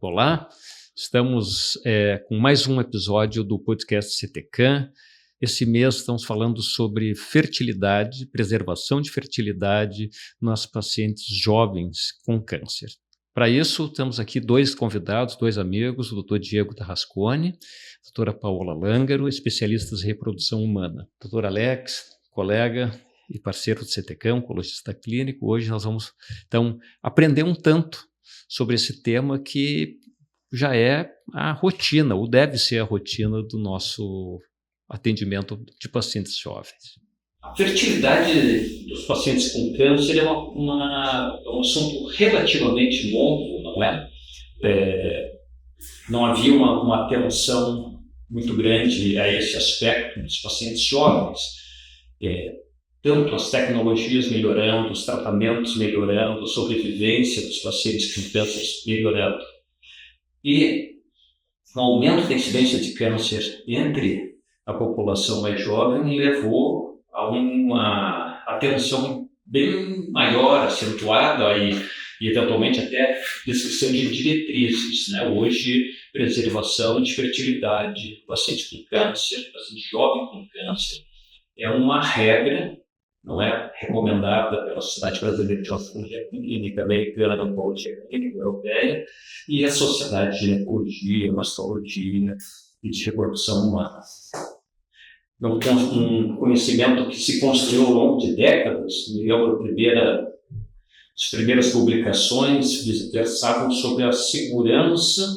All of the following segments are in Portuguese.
Olá, estamos com mais um episódio do podcast CTCAM. Esse mês estamos falando sobre fertilidade, preservação de fertilidade nas pacientes jovens com câncer. Para isso, temos aqui dois convidados, dois amigos, o Dr. Diego Tarrasconi, a doutora Paola Langaro, especialistas em reprodução humana. Dr. Alex, colega e parceiro do CTCAM, oncologista clínico. Hoje nós vamos, então, aprender um tanto sobre esse tema que já é a rotina, ou deve ser a rotina do nosso atendimento de pacientes jovens. A fertilidade dos pacientes com câncer é um assunto relativamente novo, não é? Não havia uma atenção muito grande a esse aspecto dos pacientes jovens. Tanto as tecnologias melhorando, os tratamentos melhorando, a sobrevivência dos pacientes com câncer melhorando. E o aumento da incidência de câncer entre a população mais jovem levou a uma atenção bem maior, acentuada e eventualmente até descrição de diretrizes, né? Hoje, preservação de fertilidade, paciente com câncer, paciente jovem com câncer, é uma regra, não é, recomendada pela Sociedade Brasileira de Oncologia Clínica, Americana da Oncologia Clínica Europeia e a Sociedade de Ginecologia, Mastologia e de Reprodução Humana. Então, um conhecimento que se construiu ao longo de décadas. Me lembro as primeiras publicações versavam sobre a segurança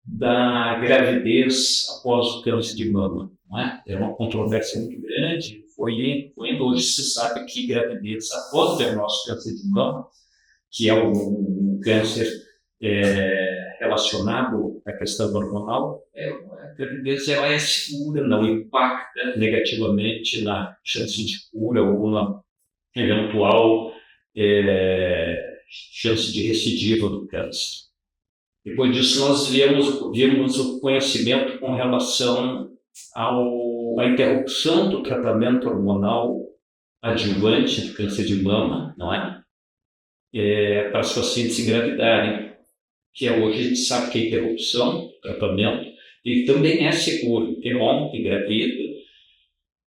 da gravidez após o câncer de mama. Não é? É uma controvérsia muito grande. Hoje se sabe que gravidez após o diagnóstico de câncer de mama, que é um câncer relacionado à questão hormonal, a gravidez ela é segura, não impacta negativamente na chance de cura ou na eventual chance de recidiva do câncer. Depois disso, nós vimos o conhecimento com relação à interrupção do tratamento hormonal adjuvante de câncer de mama, não é? Para os pacientes engravidarem, que hoje a gente sabe que a interrupção do tratamento ele também é seguro. Interrompe, engravida,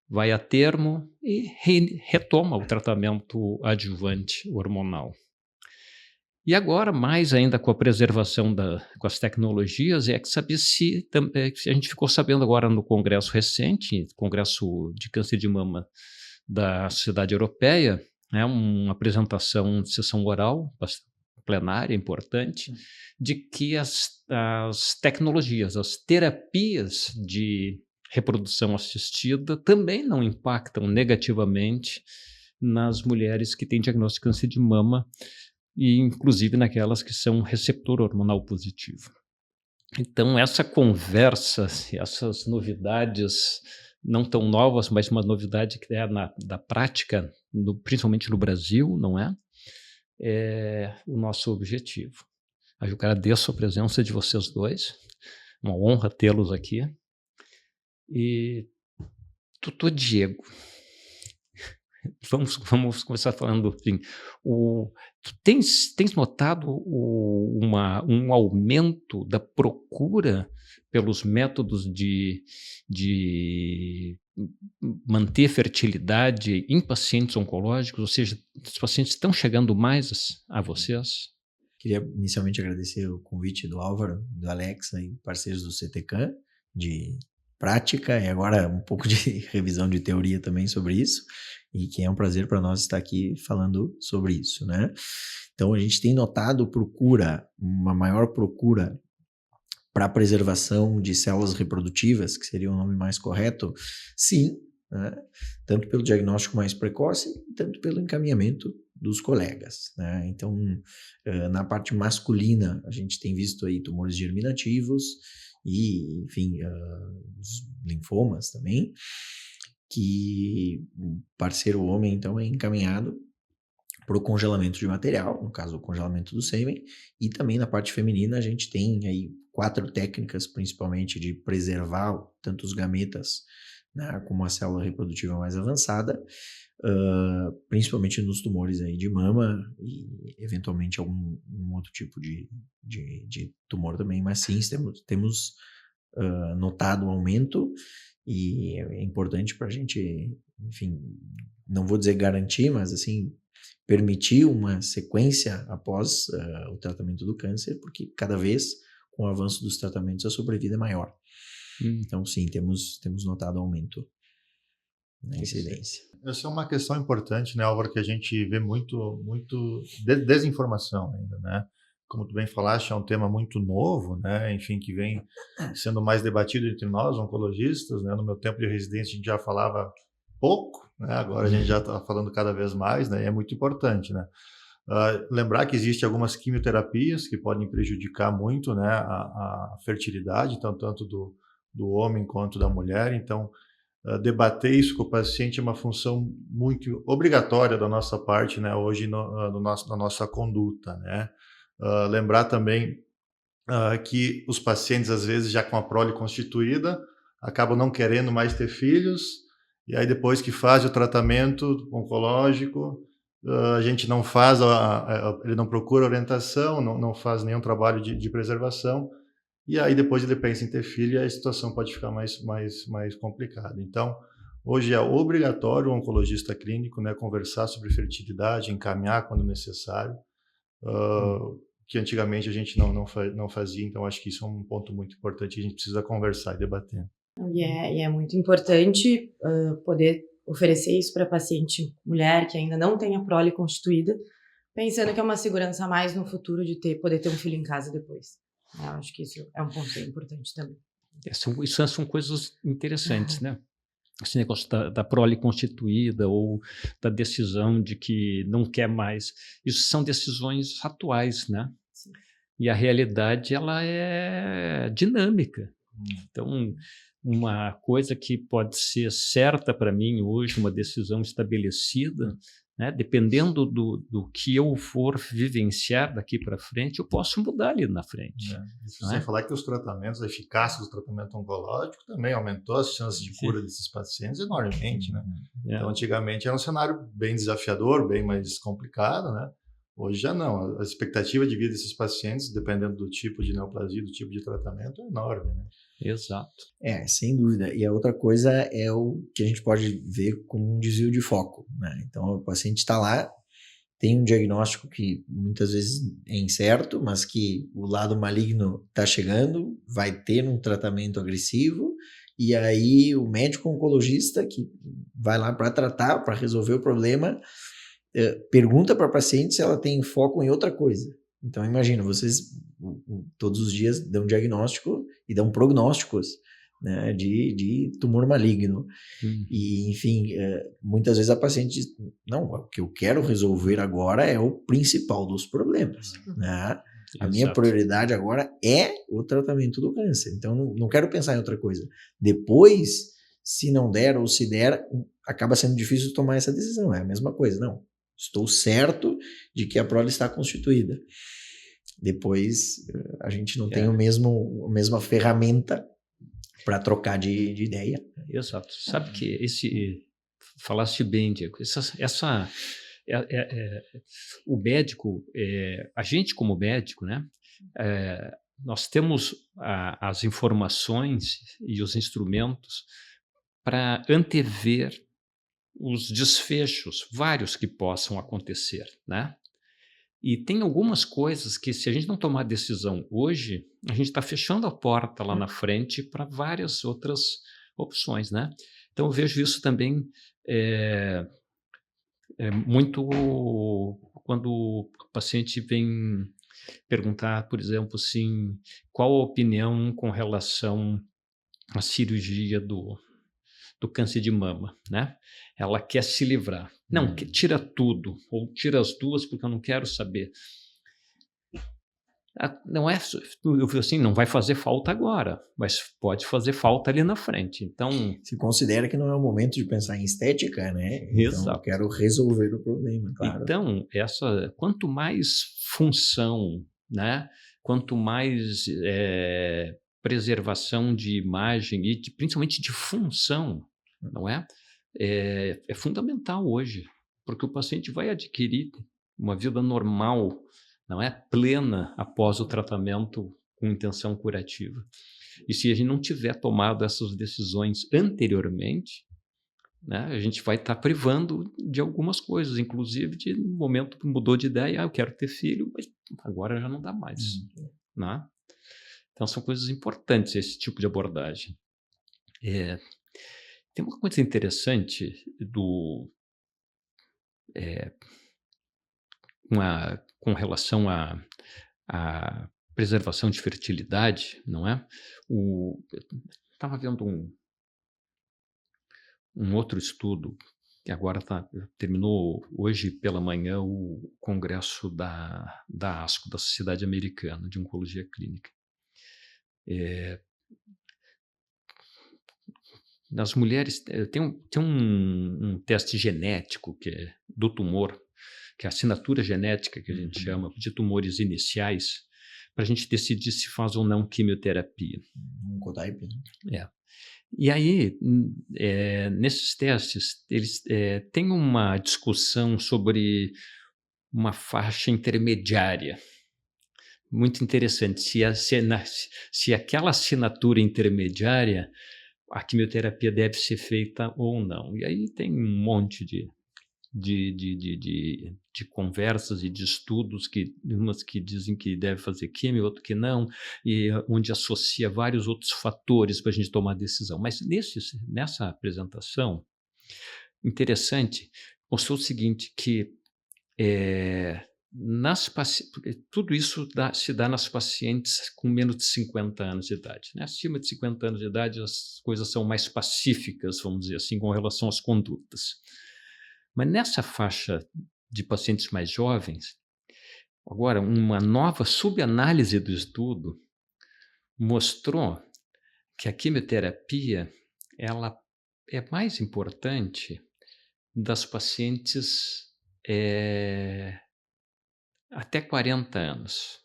vai a termo e retoma o tratamento adjuvante hormonal. E agora, mais ainda com a preservação com as tecnologias, é que saber se a gente ficou sabendo agora no congresso recente, congresso de câncer de mama da Sociedade Europeia, uma apresentação de sessão oral plenária importante, de que as tecnologias, as terapias de reprodução assistida também não impactam negativamente nas mulheres que têm diagnóstico de câncer de mama, e inclusive naquelas que são receptor hormonal positivo. Então, essa conversa, essas novidades, não tão novas, mas uma novidade que é da prática, principalmente no Brasil, não é? É o nosso objetivo. Eu agradeço a presença de vocês dois, uma honra tê-los aqui. E doutor Diego, vamos começar falando assim, tu tens notado um aumento da procura pelos métodos de manter fertilidade em pacientes oncológicos, ou seja, os pacientes estão chegando mais a vocês? Queria inicialmente agradecer o convite do Álvaro, do Alex, aí, parceiros do CTCAM, de prática e agora um pouco de revisão de teoria também sobre isso, e que é um prazer para nós estar aqui falando sobre isso, né? Então, a gente tem notado uma maior procura para a preservação de células reprodutivas, que seria o nome mais correto, sim, né? Tanto pelo diagnóstico mais precoce, tanto pelo encaminhamento dos colegas, né? Então, na parte masculina, a gente tem visto aí tumores germinativos e, enfim, os linfomas também, que o parceiro homem, então, é encaminhado para o congelamento de material, no caso, o congelamento do sêmen, e também na parte feminina a gente tem aí 4 técnicas, principalmente, de preservar tanto os gametas né, com uma célula reprodutiva mais avançada, principalmente nos tumores aí de mama e eventualmente algum um outro tipo de tumor também, mas sim, temos notado um aumento e é importante para a gente, enfim, não vou dizer garantir, mas assim, permitir uma sequência após o tratamento do câncer, porque cada vez, com o avanço dos tratamentos, a sobrevida é maior. Então, sim, temos notado aumento na incidência. Essa é uma questão importante, né, Álvaro, que a gente vê muito desinformação ainda, né? Como tu bem falaste, é um tema muito novo, né? Enfim, que vem sendo mais debatido entre nós, oncologistas, né? No meu tempo de residência a gente já falava pouco, né? Agora a gente já está falando cada vez mais, né? E é muito importante, né? Lembrar que existem algumas quimioterapias que podem prejudicar muito, né, a fertilidade, tanto do homem quanto da mulher. Então, debater isso com o paciente é uma função muito obrigatória da nossa parte, né, hoje na nossa conduta, né. Lembrar também que os pacientes, às vezes, já com a prole constituída, acabam não querendo mais ter filhos, e aí depois que faz o tratamento oncológico, a gente não faz, ele não procura orientação, não faz nenhum trabalho de preservação, e aí depois ele pensa em ter filho e a situação pode ficar mais complicada. Então, hoje é obrigatório o oncologista clínico, né, conversar sobre fertilidade, encaminhar quando necessário, que antigamente a gente não fazia, então acho que isso é um ponto muito importante que a gente precisa conversar e debater. E é muito importante poder oferecer isso para paciente mulher que ainda não tem a prole constituída, pensando que é uma segurança a mais no futuro de poder ter um filho em casa depois. Eu acho que isso é um ponto bem importante também. Isso são coisas interessantes, né? Esse negócio da prole constituída ou da decisão de que não quer mais. Isso são decisões atuais, né? Sim. E a realidade, ela é dinâmica. Então, uma coisa que pode ser certa para mim hoje, uma decisão estabelecida, né, dependendo do que eu for vivenciar daqui para frente, eu posso mudar ali na frente. Sem falar que os tratamentos, a eficácia do tratamento oncológico também aumentou as chances de cura desses pacientes enormemente, né? Então, antigamente era um cenário bem desafiador, bem mais complicado, né? Hoje já não. A expectativa de vida desses pacientes, dependendo do tipo de neoplasia, do tipo de tratamento, é enorme, né? Exato. Sem dúvida. E a outra coisa é o que a gente pode ver como um desvio de foco, né? Então, o paciente está lá, tem um diagnóstico que muitas vezes é incerto, mas que o lado maligno está chegando, vai ter um tratamento agressivo, e aí o médico oncologista que vai lá para tratar, para resolver o problema, pergunta para a paciente se ela tem foco em outra coisa. Então, imagina, vocês todos os dias dão diagnóstico e dão prognósticos, né, de tumor maligno. E, enfim, muitas vezes a paciente diz, não, o que eu quero resolver agora é o principal dos problemas, né? A minha prioridade agora é o tratamento do câncer. Então, não quero pensar em outra coisa. Depois, se não der ou se der, acaba sendo difícil tomar essa decisão. É a mesma coisa, não. Estou certo de que a prole está constituída. Depois, a gente não tem a mesma ferramenta para trocar de ideia. Exato. Sabe que falaste bem, Diego, o médico, a gente como médico, né, nós temos as informações e os instrumentos para antever os desfechos, vários que possam acontecer, né? E tem algumas coisas que, se a gente não tomar decisão hoje, a gente está fechando a porta lá na frente para várias outras opções, né? Então, eu vejo isso também muito quando o paciente vem perguntar, por exemplo, assim, qual a opinião com relação à cirurgia do câncer de mama, né? Ela quer se livrar. Não, tira tudo, ou tira as duas porque eu não quero saber. Não é assim, não vai fazer falta agora, mas pode fazer falta ali na frente. Então, se considera que não é o momento de pensar em estética, né? Exato. Então, eu quero resolver o problema, claro. Então, quanto mais função, né? Quanto mais preservação de imagem e principalmente de função, não é? É fundamental hoje, porque o paciente vai adquirir uma vida normal, não é? Plena após o tratamento com intenção curativa. E se a gente não tiver tomado essas decisões anteriormente, né, a gente vai estar privando de algumas coisas, inclusive de no momento que mudou de ideia, eu quero ter filho, mas agora já não dá mais. Né? Então são coisas importantes esse tipo de abordagem. Tem uma coisa interessante com relação à preservação de fertilidade, não é? Estava vendo um outro estudo que agora terminou hoje pela manhã o congresso da ASCO, da Sociedade Americana de Oncologia Clínica. Nas mulheres, tem um teste genético que é do tumor, que é a assinatura genética que a gente chama de tumores iniciais, para a gente decidir se faz ou não quimioterapia. Oncotype, né? E aí, nesses testes, eles têm uma discussão sobre uma faixa intermediária. Muito interessante. Se aquela assinatura intermediária, a quimioterapia deve ser feita ou não. E aí tem um monte de conversas e de estudos, umas que dizem que deve fazer quimio, outras que não, e onde associa vários outros fatores para a gente tomar decisão. Mas nessa apresentação, interessante, mostrou o seguinte, que tudo isso se dá nas pacientes com menos de 50 anos de idade. Né? Acima de 50 anos de idade, as coisas são mais pacíficas, vamos dizer assim, com relação às condutas. Mas nessa faixa de pacientes mais jovens, agora, uma nova subanálise do estudo mostrou que a quimioterapia ela é mais importante das pacientes até 40 anos.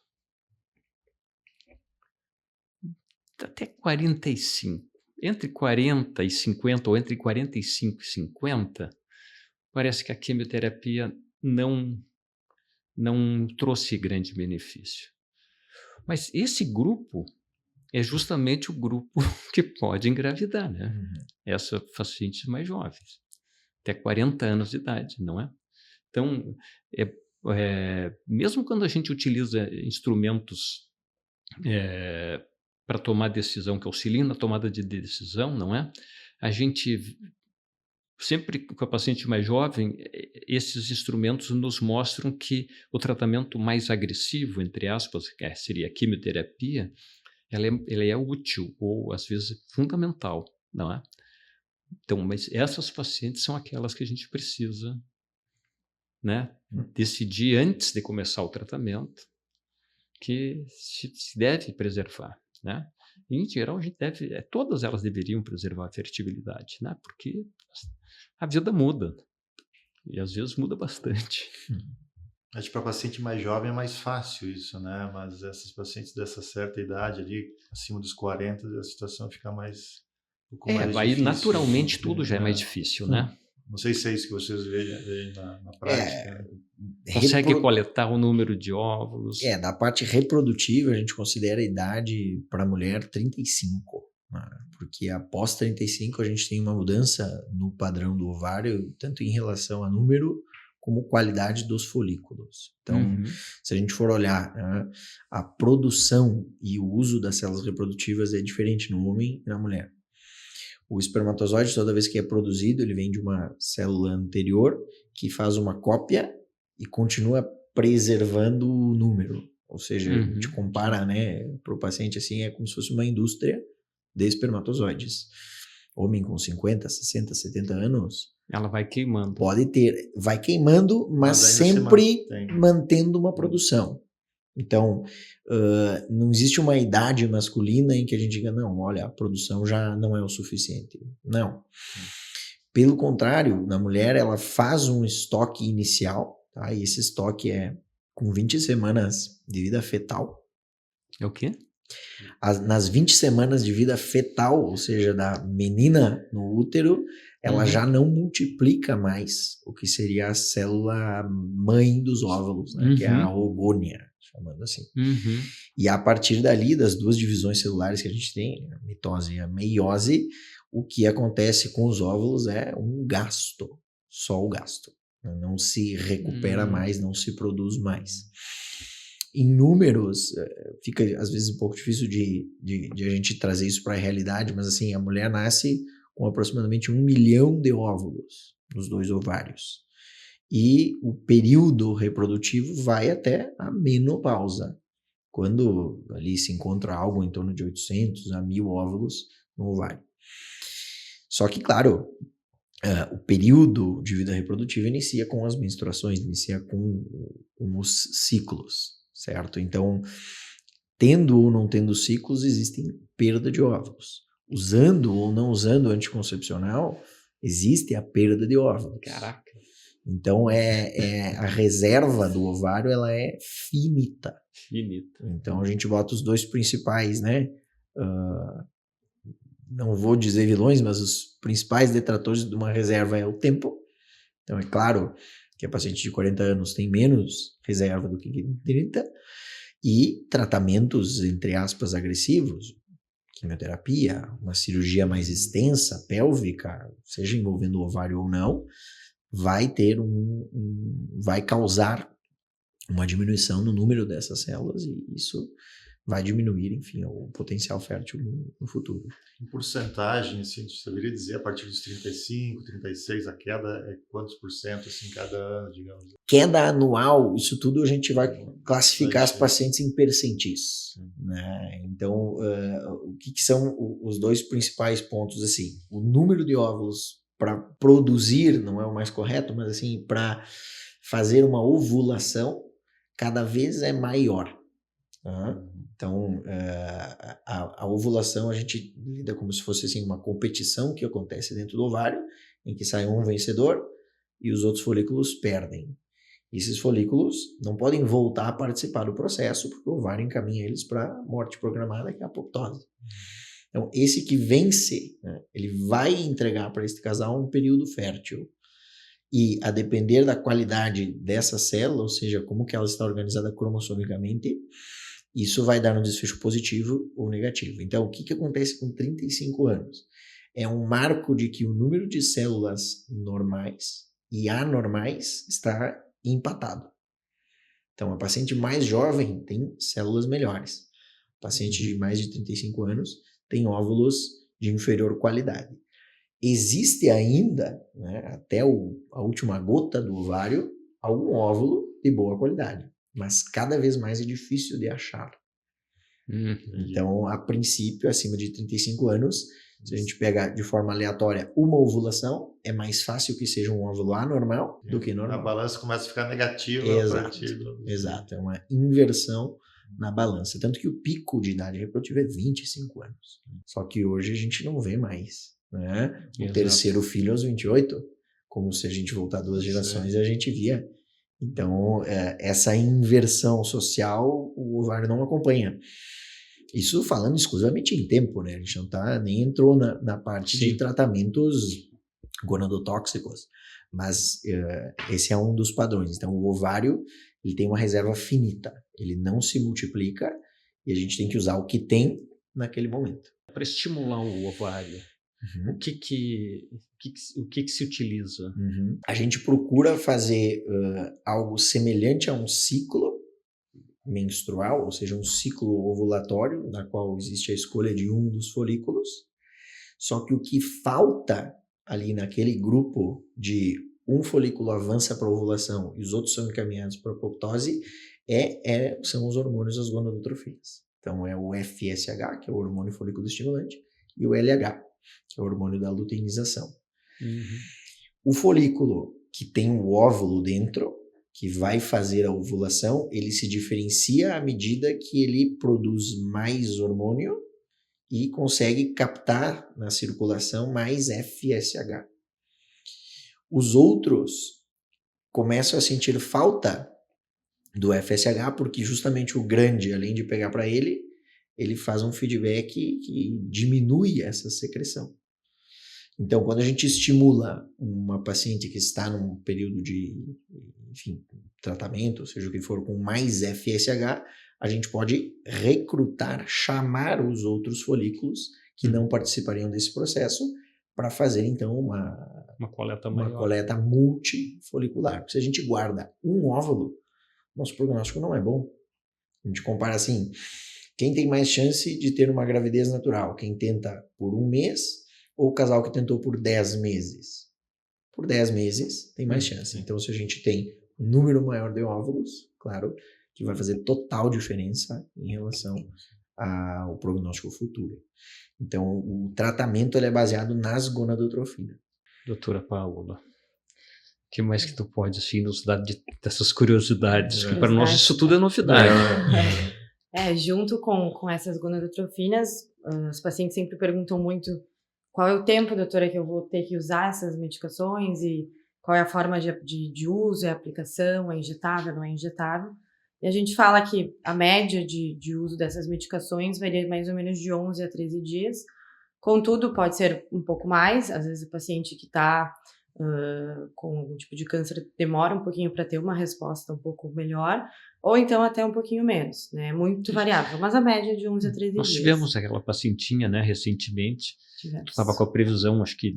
Até 45. Entre 40 e 50, ou entre 45 e 50, parece que a quimioterapia não trouxe grande benefício. Mas esse grupo é justamente o grupo que pode engravidar, né? Essas pacientes mais jovens, até 40 anos de idade, não é? Então, mesmo quando a gente utiliza instrumentos para tomar decisão, que auxiliam na tomada de decisão, não é? A gente, sempre com a paciente mais jovem, esses instrumentos nos mostram que o tratamento mais agressivo, entre aspas, que seria a quimioterapia, ela é útil ou, às vezes, fundamental, não é? Então, mas essas pacientes são aquelas que a gente precisa, né, decidir antes de começar o tratamento que se deve preservar, né? E, em geral, a gente todas elas deveriam preservar a fertilidade, né? Porque a vida muda e às vezes muda bastante. Acho que para paciente mais jovem é mais fácil isso, né? Mas essas pacientes dessa certa idade ali, acima dos 40, a situação fica mais um pouco mais aí difícil. Naturalmente tudo já é mais difícil, né? Não sei se é isso que vocês veem na prática. Consegue coletar o número de óvulos. Da parte reprodutiva, a gente considera a idade para a mulher 35. Porque após 35 a gente tem uma mudança no padrão do ovário, tanto em relação a número como qualidade dos folículos. Então, se a gente for olhar, a produção e o uso das células reprodutivas é diferente no homem e na mulher. O espermatozoide, toda vez que é produzido, ele vem de uma célula anterior que faz uma cópia e continua preservando o número. Ou seja, a gente compara, né, para o paciente assim, é como se fosse uma indústria de espermatozoides. Homem com 50, 60, 70 anos... Ela vai queimando. Vai queimando, mas sempre mantendo uma produção. Então, não existe uma idade masculina em que a gente diga, não, olha, a produção já não é o suficiente. Não. Pelo contrário, na mulher, ela faz um estoque inicial, tá? E esse estoque é com 20 semanas de vida fetal. É o quê? Nas 20 semanas de vida fetal, ou seja, da menina no útero, ela já não multiplica mais o que seria a célula mãe dos óvulos, né? Que é a ogônia, chamando assim. E a partir dali, das duas divisões celulares que a gente tem, a mitose e a meiose, o que acontece com os óvulos é um gasto, só o gasto. Não se recupera mais, não se produz mais. Em números, fica às vezes um pouco difícil de a gente trazer isso para a realidade, mas assim, a mulher nasce com aproximadamente 1 milhão de óvulos nos 2 ovários. E o período reprodutivo vai até a menopausa, quando ali se encontra algo em torno de 800 a 1.000 óvulos no ovário. Só que, claro, o período de vida reprodutiva inicia com as menstruações, inicia com os ciclos, certo? Então, tendo ou não tendo ciclos, existem perda de óvulos. Usando ou não usando anticoncepcional, existe a perda de óvulos. Caraca. Então, a reserva do ovário, ela é finita. Então, a gente bota os 2 principais, né? Não vou dizer vilões, mas os principais detratores de uma reserva é o tempo. Então, é claro que a paciente de 40 anos tem menos reserva do que de 30. E tratamentos, entre aspas, agressivos, quimioterapia, uma cirurgia mais extensa, pélvica, seja envolvendo o ovário ou não, vai vai causar uma diminuição no número dessas células e isso vai diminuir, enfim, o potencial fértil no futuro. Em porcentagem, assim, você saberia dizer a partir dos 35, 36, a queda é quantos por cento, assim, cada ano, digamos? Queda anual, isso tudo a gente vai classificar as pacientes em percentis, né? Então, o que são os 2 principais pontos, assim, o número de óvulos para produzir, não é o mais correto, mas assim, para fazer uma ovulação, cada vez é maior. Então, a ovulação a gente lida como se fosse assim, uma competição que acontece dentro do ovário, em que sai um vencedor e os outros folículos perdem. Esses folículos não podem voltar a participar do processo, porque o ovário encaminha eles para a morte programada, que é a apoptose. Então, esse que vence, né, ele vai entregar para este casal um período fértil. E a depender da qualidade dessa célula, ou seja, como que ela está organizada cromossomicamente, isso vai dar um desfecho positivo ou negativo. Então, o que acontece com 35 anos? É um marco de que o número de células normais e anormais está empatado. Então, a paciente mais jovem tem células melhores. A paciente de mais de 35 anos tem óvulos de inferior qualidade. Existe ainda, né, até a última gota do ovário, algum óvulo de boa qualidade. Mas cada vez mais é difícil de achar. Então, a princípio, acima de 35 anos, se a gente pegar de forma aleatória uma ovulação, é mais fácil que seja um óvulo anormal do que normal. A balança começa a ficar negativa. Exato, é uma inversão na balança. Tanto que o pico de idade reprodutiva é 25 anos. Só que hoje a gente não vê mais, né? O terceiro filho aos 28, como se a gente voltar 2 gerações e a gente via. Então, essa inversão social, o ovário não acompanha. Isso falando exclusivamente em tempo, né? A gente não nem entrou na parte de tratamentos gonadotóxicos, mas esse é um dos padrões. Então, o ovário, ele tem uma reserva finita, ele não se multiplica e a gente tem que usar o que tem naquele momento. Para estimular o ovário, o que se utiliza? A gente procura fazer algo semelhante a um ciclo menstrual, ou seja, um ciclo ovulatório, na qual existe a escolha de um dos folículos, só que o que falta ali naquele grupo de um folículo avança para a ovulação e os outros são encaminhados para a apoptose são os hormônios das gonadotrofinas. Então é o FSH, que é o hormônio folículo estimulante, e o LH, que é o hormônio da luteinização. O folículo que tem o óvulo dentro, que vai fazer a ovulação, ele se diferencia à medida que ele produz mais hormônio e consegue captar na circulação mais FSH. Os outros começam a sentir falta do FSH porque justamente o grande, além de pegar para ele, ele faz um feedback que diminui essa secreção. Então, quando a gente estimula uma paciente que está num período de, enfim, tratamento, seja o que for, com mais FSH, a gente pode recrutar, chamar os outros folículos que não participariam desse processo para fazer, então, Uma coleta uma maior. coleta multifolicular. Porque se a gente guarda um óvulo, nosso prognóstico não é bom. A gente compara assim, quem tem mais chance de ter uma gravidez natural? Quem tenta por 1 mês ou o casal que tentou por 10 meses? Por 10 meses tem mais chance. Então, se a gente tem um número maior de óvulos, claro, que vai fazer total diferença em relação ao prognóstico futuro. Então, o tratamento ele é baseado nas gonadotrofinas. Doutora Paola, o que mais que tu pode assim, nos dar dessas curiosidades? Que para nós isso tudo é novidade. Junto com essas gonadotrofinas, os pacientes sempre perguntam muito qual é o tempo, doutora, que eu vou ter que usar essas medicações e qual é a forma de uso, é aplicação, é injetável, não é injetável. E a gente fala que a média de uso dessas medicações varia mais ou menos de 11 a 13 dias. Contudo, pode ser um pouco mais. Às vezes o paciente que está com algum tipo de câncer demora um pouquinho para ter uma resposta um pouco melhor, ou então até um pouquinho menos, né? Muito variável, mas a média é de 11 a 13 dias. Nós tivemos aquela pacientinha, né, recentemente. Tivemos. Tu estava com a previsão, acho que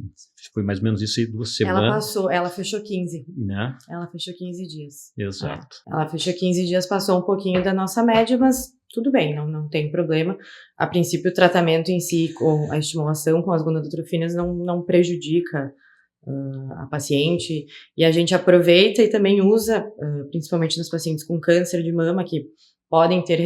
foi mais ou menos isso aí, 2 semanas. Ela fechou 15. Né? Ela fechou 15 dias. Exato. Ela fechou 15 dias, passou um pouquinho da nossa média, mas tudo bem, não tem problema. A princípio, o tratamento em si, com a estimulação com as gonadotrofinas, não prejudica a paciente, e a gente aproveita e também usa, principalmente nos pacientes com câncer de mama, que podem ter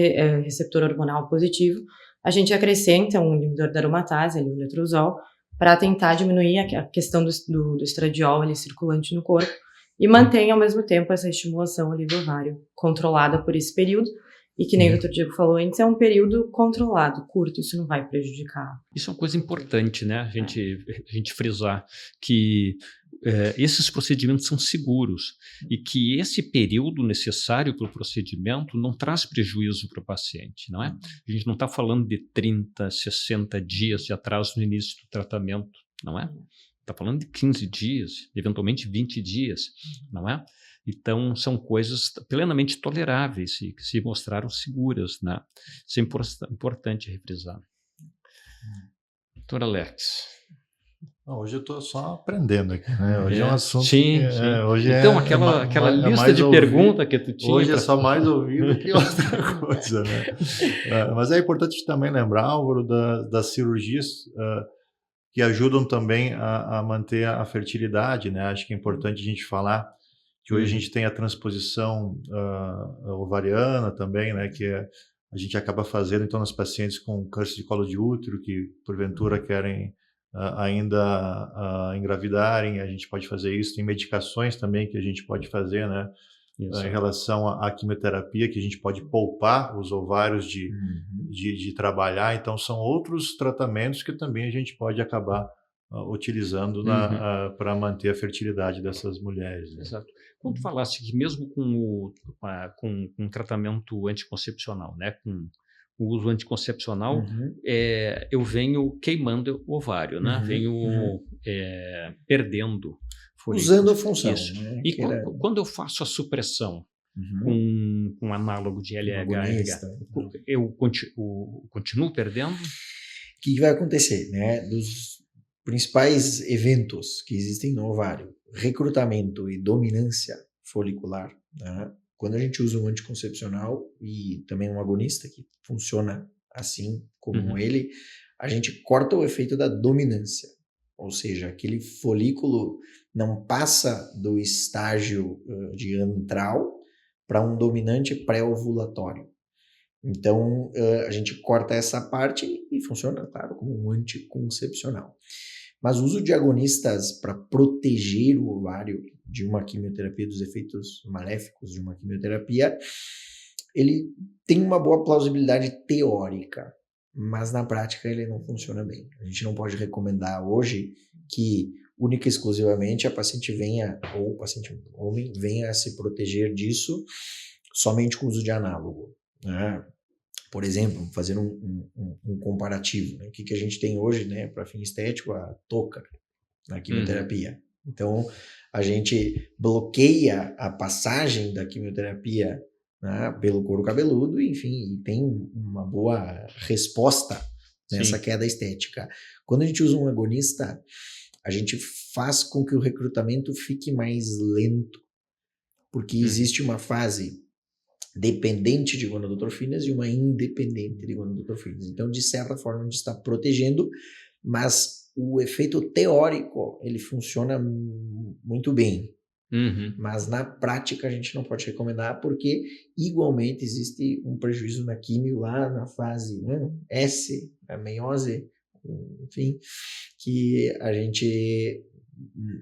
receptor hormonal positivo, a gente acrescenta um inibidor da aromatase, ali, o letrozol, para tentar diminuir a questão do estradiol ali, circulante no corpo, e mantém ao mesmo tempo essa estimulação ali do ovário controlada por esse período. E que nem o Dr. Diego falou antes, é um período controlado, curto, isso não vai prejudicar. Isso é uma coisa importante, né? A gente frisar que esses procedimentos são seguros e que esse período necessário para o procedimento não traz prejuízo para o paciente, não é? A gente não está falando de 30, 60 dias de atraso no início do tratamento, não é? Está falando de 15 dias, eventualmente 20 dias, não é? Então, são coisas plenamente toleráveis e que se mostraram seguras, né? Isso é importante refrisar. Doutor Alex. Hoje eu estou só aprendendo aqui, né? Hoje é um assunto sim. Hoje então, aquela lista de perguntas que tu tinha... Hoje é só mais ouvido que outra coisa, né? Mas é importante também lembrar, Álvaro, das cirurgias que ajudam também a manter a fertilidade, né? Acho que é importante a gente falar que hoje a gente tem a transposição ovariana também, né, que a gente acaba fazendo então nas pacientes com câncer de colo de útero que porventura querem ainda engravidarem, a gente pode fazer isso. Tem medicações também que a gente pode fazer, né, em relação à quimioterapia, que a gente pode poupar os ovários de trabalhar. Então são outros tratamentos que também a gente pode acabar utilizando para manter a fertilidade dessas mulheres. Né? Exato. Quando tu falaste que mesmo com um tratamento anticoncepcional, né, com o uso anticoncepcional, eu venho queimando o ovário, né? Venho perdendo folículos. Usando a função. Né? E quando eu faço a supressão com um análogo de LH, eu continuo perdendo? O que vai acontecer? Né? Dos principais eventos que existem no ovário, recrutamento e dominância folicular, né? Quando a gente usa um anticoncepcional e também um agonista que funciona assim como ele, a gente corta o efeito da dominância, ou seja, aquele folículo não passa do estágio de antral para um dominante pré-ovulatório. Então, a gente corta essa parte e funciona, claro, como um anticoncepcional. Mas o uso de agonistas para proteger o ovário de uma quimioterapia, dos efeitos maléficos de uma quimioterapia, ele tem uma boa plausibilidade teórica, mas na prática ele não funciona bem. A gente não pode recomendar hoje que única e exclusivamente a paciente venha, ou o paciente homem, venha a se proteger disso somente com o uso de análogo, né? por exemplo, fazendo um comparativo, né? O que a gente tem hoje, né, para fim estético, a touca na quimioterapia. Então, a gente bloqueia a passagem da quimioterapia, né, pelo couro cabeludo, enfim, e tem uma boa resposta nessa queda estética. Quando a gente usa um agonista, a gente faz com que o recrutamento fique mais lento, porque existe uma fase dependente de gonadotrofinas e uma independente de gonadotrofinas. Então, de certa forma, a gente está protegendo, mas o efeito teórico, ele funciona muito bem. Mas na prática a gente não pode recomendar, porque igualmente existe um prejuízo na químio lá na fase, né, S, a meiose, enfim, que a gente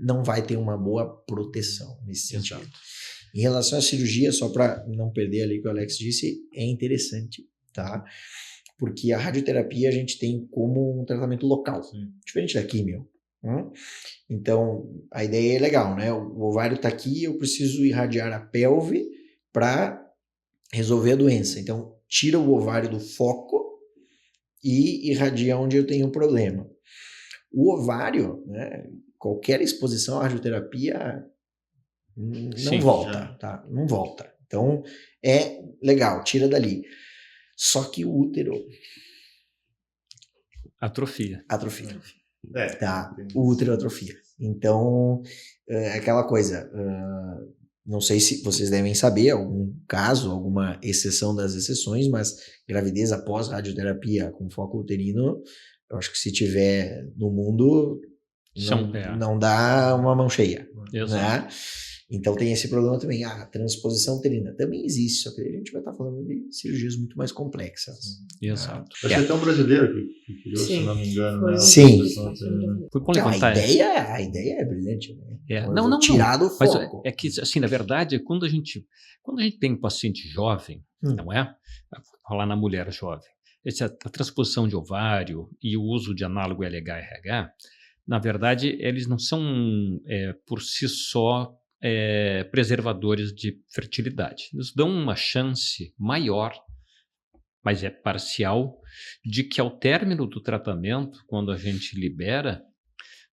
não vai ter uma boa proteção nesse sentido. Em relação à cirurgia, só para não perder ali o que o Alex disse, é interessante, tá? Porque a radioterapia a gente tem como um tratamento local, diferente da químio. Então, a ideia é legal, né? O ovário está aqui, eu preciso irradiar a pelve para resolver a doença. Então, tira o ovário do foco e irradia onde eu tenho um problema. O ovário, né? Qualquer exposição à radioterapia não volta, tá? Não volta. Então, é legal, tira dali. Só que o útero... Atrofia. Tá? O útero atrofia. Então, é aquela coisa... não sei se vocês devem saber algum caso, alguma exceção das exceções, mas gravidez após radioterapia com foco uterino, eu acho que se tiver no mundo, não dá uma mão cheia. Né? Então tem esse problema também. A transposição uterina também existe, só que a gente vai estar falando de cirurgias muito mais complexas. Exato. Acho que até um brasileiro que criou, se não me engano. Né? Sim. Foi bom levantar. A ideia é brilhante. Né? Não. Tirar do foco. Mas é que, assim, na verdade, quando a gente tem um paciente jovem, não é? Falar na mulher jovem, a transposição de ovário e o uso de análogo LH-RH, na verdade, eles não são, por si só, preservadores de fertilidade. Nos dão uma chance maior, mas é parcial, de que ao término do tratamento, quando a gente libera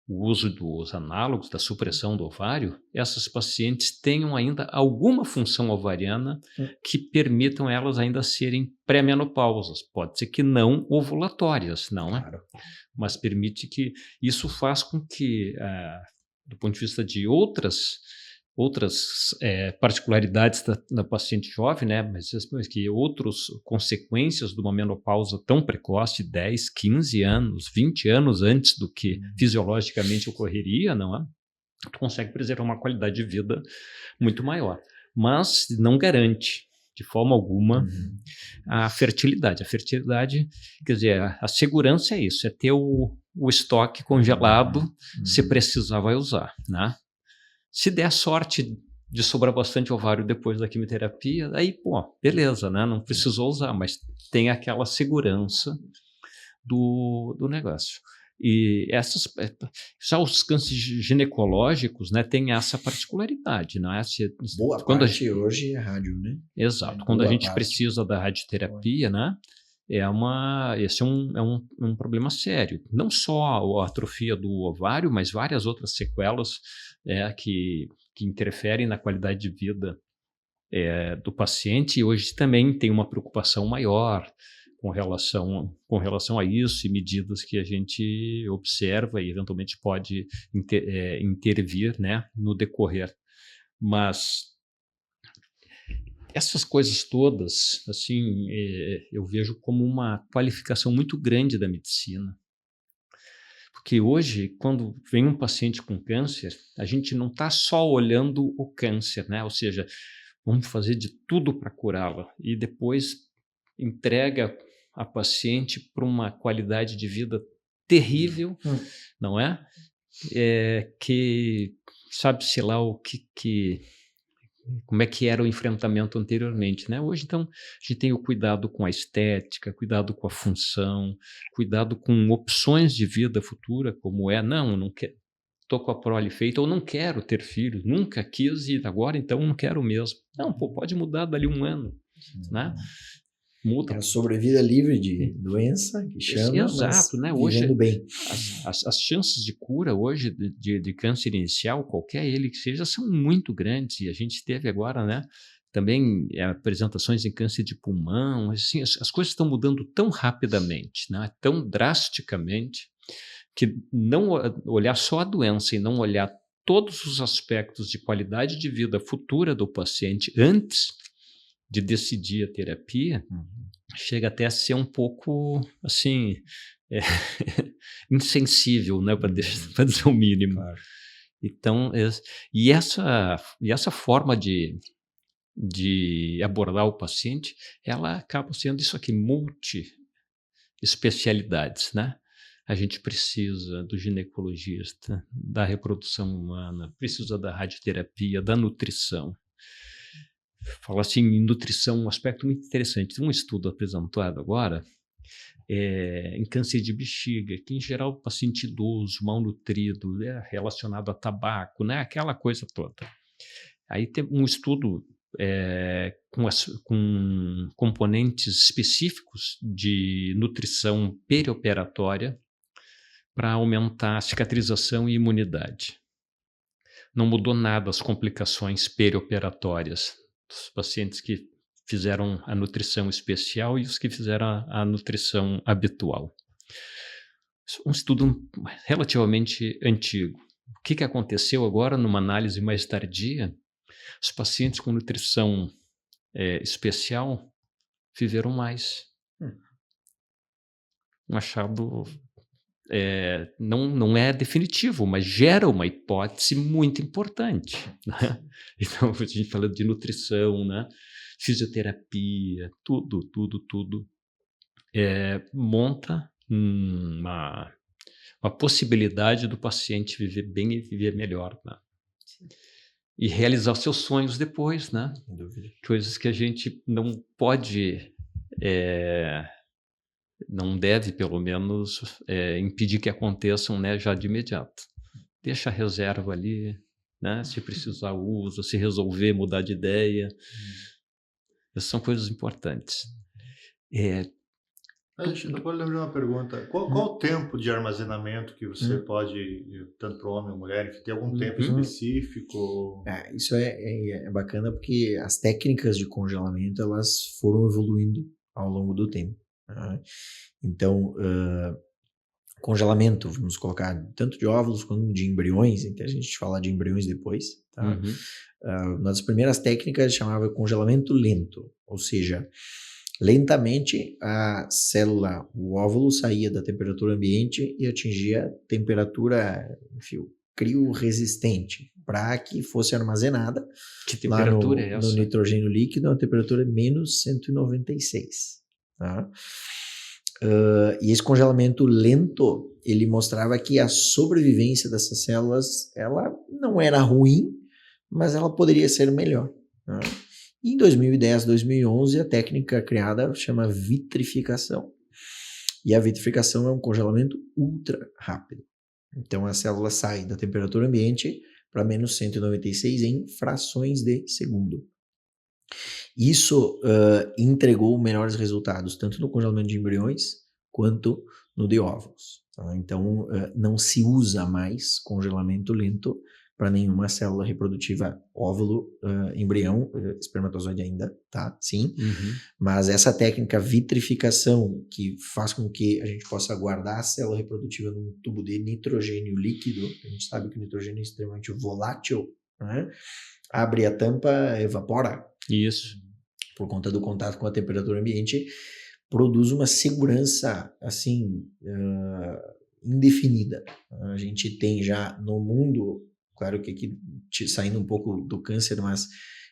o uso dos análogos, da supressão do ovário, essas pacientes tenham ainda alguma função ovariana que permitam elas ainda serem pré-menopausas. Pode ser que não ovulatórias, não, né? Claro. Mas permite que isso faz com que, do ponto de vista de outras particularidades da paciente jovem, né, mas que outras consequências de uma menopausa tão precoce, 10, 15 anos, 20 anos antes do que fisiologicamente ocorreria, não é? Tu consegue preservar uma qualidade de vida muito maior. Mas não garante, de forma alguma, a fertilidade. A fertilidade, quer dizer, a segurança é isso, é ter o estoque congelado, se precisar vai usar, né? Se der sorte de sobrar bastante ovário depois da quimioterapia, aí, beleza, né? Não precisou usar, mas tem aquela segurança do negócio. E já os cânceres ginecológicos, né, tem essa particularidade, não é? Boa parte hoje é rádio, né? Exato. Quando a gente precisa da radioterapia, né? Esse é um problema sério. Não só a atrofia do ovário, mas várias outras sequelas que interferem na qualidade de vida do paciente. E hoje também tem uma preocupação maior com relação a isso e medidas que a gente observa e eventualmente pode intervir, né, no decorrer. Mas essas coisas todas, assim, eu vejo como uma qualificação muito grande da medicina. Porque hoje, quando vem um paciente com câncer, a gente não está só olhando o câncer, né? Ou seja, vamos fazer de tudo para curá-la e depois entrega a paciente para uma qualidade de vida terrível, não é? Que sabe-se lá como é que era o enfrentamento anteriormente, né? Hoje, então, a gente tem o cuidado com a estética, cuidado com a função, cuidado com opções de vida futura, como não quero, estou com a prole feita, ou não quero ter filhos, nunca quis e agora, então, não quero mesmo. Não, pode mudar dali um ano, né? É a sobrevida livre de doença, que chama, Exato, mas né? Hoje, vivendo bem. as chances de cura hoje de câncer inicial, qualquer ele que seja, são muito grandes. E a gente teve agora, né, também apresentações em câncer de pulmão. Assim, as coisas estão mudando tão rapidamente, né, tão drasticamente, que não olhar só a doença e não olhar todos os aspectos de qualidade de vida futura do paciente antes de decidir a terapia, chega até a ser um pouco, assim, insensível, né, para dizer o mínimo. Claro. Então, e essa forma de abordar o paciente, ela acaba sendo isso aqui, multi-especialidades, né? A gente precisa do ginecologista, da reprodução humana, precisa da radioterapia, da nutrição. Fala assim, em nutrição, um aspecto muito interessante. Tem um estudo apresentado agora em câncer de bexiga, que em geral o paciente idoso, malnutrido, relacionado a tabaco, né? Aquela coisa toda. Aí tem um estudo com componentes específicos de nutrição perioperatória para aumentar a cicatrização e imunidade. Não mudou nada as complicações perioperatórias dos pacientes que fizeram a nutrição especial e os que fizeram a nutrição habitual. Um estudo relativamente antigo. O que aconteceu agora numa análise mais tardia? Os pacientes com nutrição especial viveram mais. Um achado não é definitivo, mas gera uma hipótese muito importante, né? Então, a gente fala de nutrição, né? Fisioterapia, tudo monta uma possibilidade do paciente viver bem e viver melhor, né? E realizar seus sonhos depois, né? Sem dúvida. Coisas que a gente não pode, não deve, pelo menos, impedir que aconteçam, né, já de imediato. Deixa a reserva ali, né? Se precisar, usa, se resolver, mudar de ideia. Essas são coisas importantes. A gente não pode lembrar uma pergunta. Qual o tempo de armazenamento que você pode, tanto para homem ou mulher, que tem algum tempo específico? Isso é bacana porque as técnicas de congelamento elas foram evoluindo ao longo do tempo. Né? Então, congelamento, vamos colocar tanto de óvulos quanto de embriões, em que a gente fala de embriões depois. Tá? Uma das primeiras técnicas chamava congelamento lento, ou seja, lentamente a célula, o óvulo saía da temperatura ambiente e atingia temperatura, enfim, crioresistente, para que fosse armazenada. Que temperatura é essa? No nitrogênio líquido, a temperatura menos 196. Tá? E esse congelamento lento, ele mostrava que a sobrevivência dessas células, ela não era ruim, mas ela poderia ser melhor. Tá? Em 2010, 2011, a técnica criada chama vitrificação. E a vitrificação é um congelamento ultra rápido. Então a célula sai da temperatura ambiente para menos 196 em frações de segundo. Isso entregou melhores resultados, tanto no congelamento de embriões quanto no de óvulos. Tá? Então não se usa mais congelamento lento para nenhuma célula reprodutiva, óvulo, embrião, espermatozoide ainda, tá? Sim. Mas essa técnica vitrificação, que faz com que a gente possa guardar a célula reprodutiva num tubo de nitrogênio líquido, a gente sabe que o nitrogênio é extremamente volátil, né? Abre a tampa, evapora. Isso. Por conta do contato com a temperatura ambiente, produz uma segurança, assim, indefinida. A gente tem já no mundo, claro que aqui saindo um pouco do câncer, mas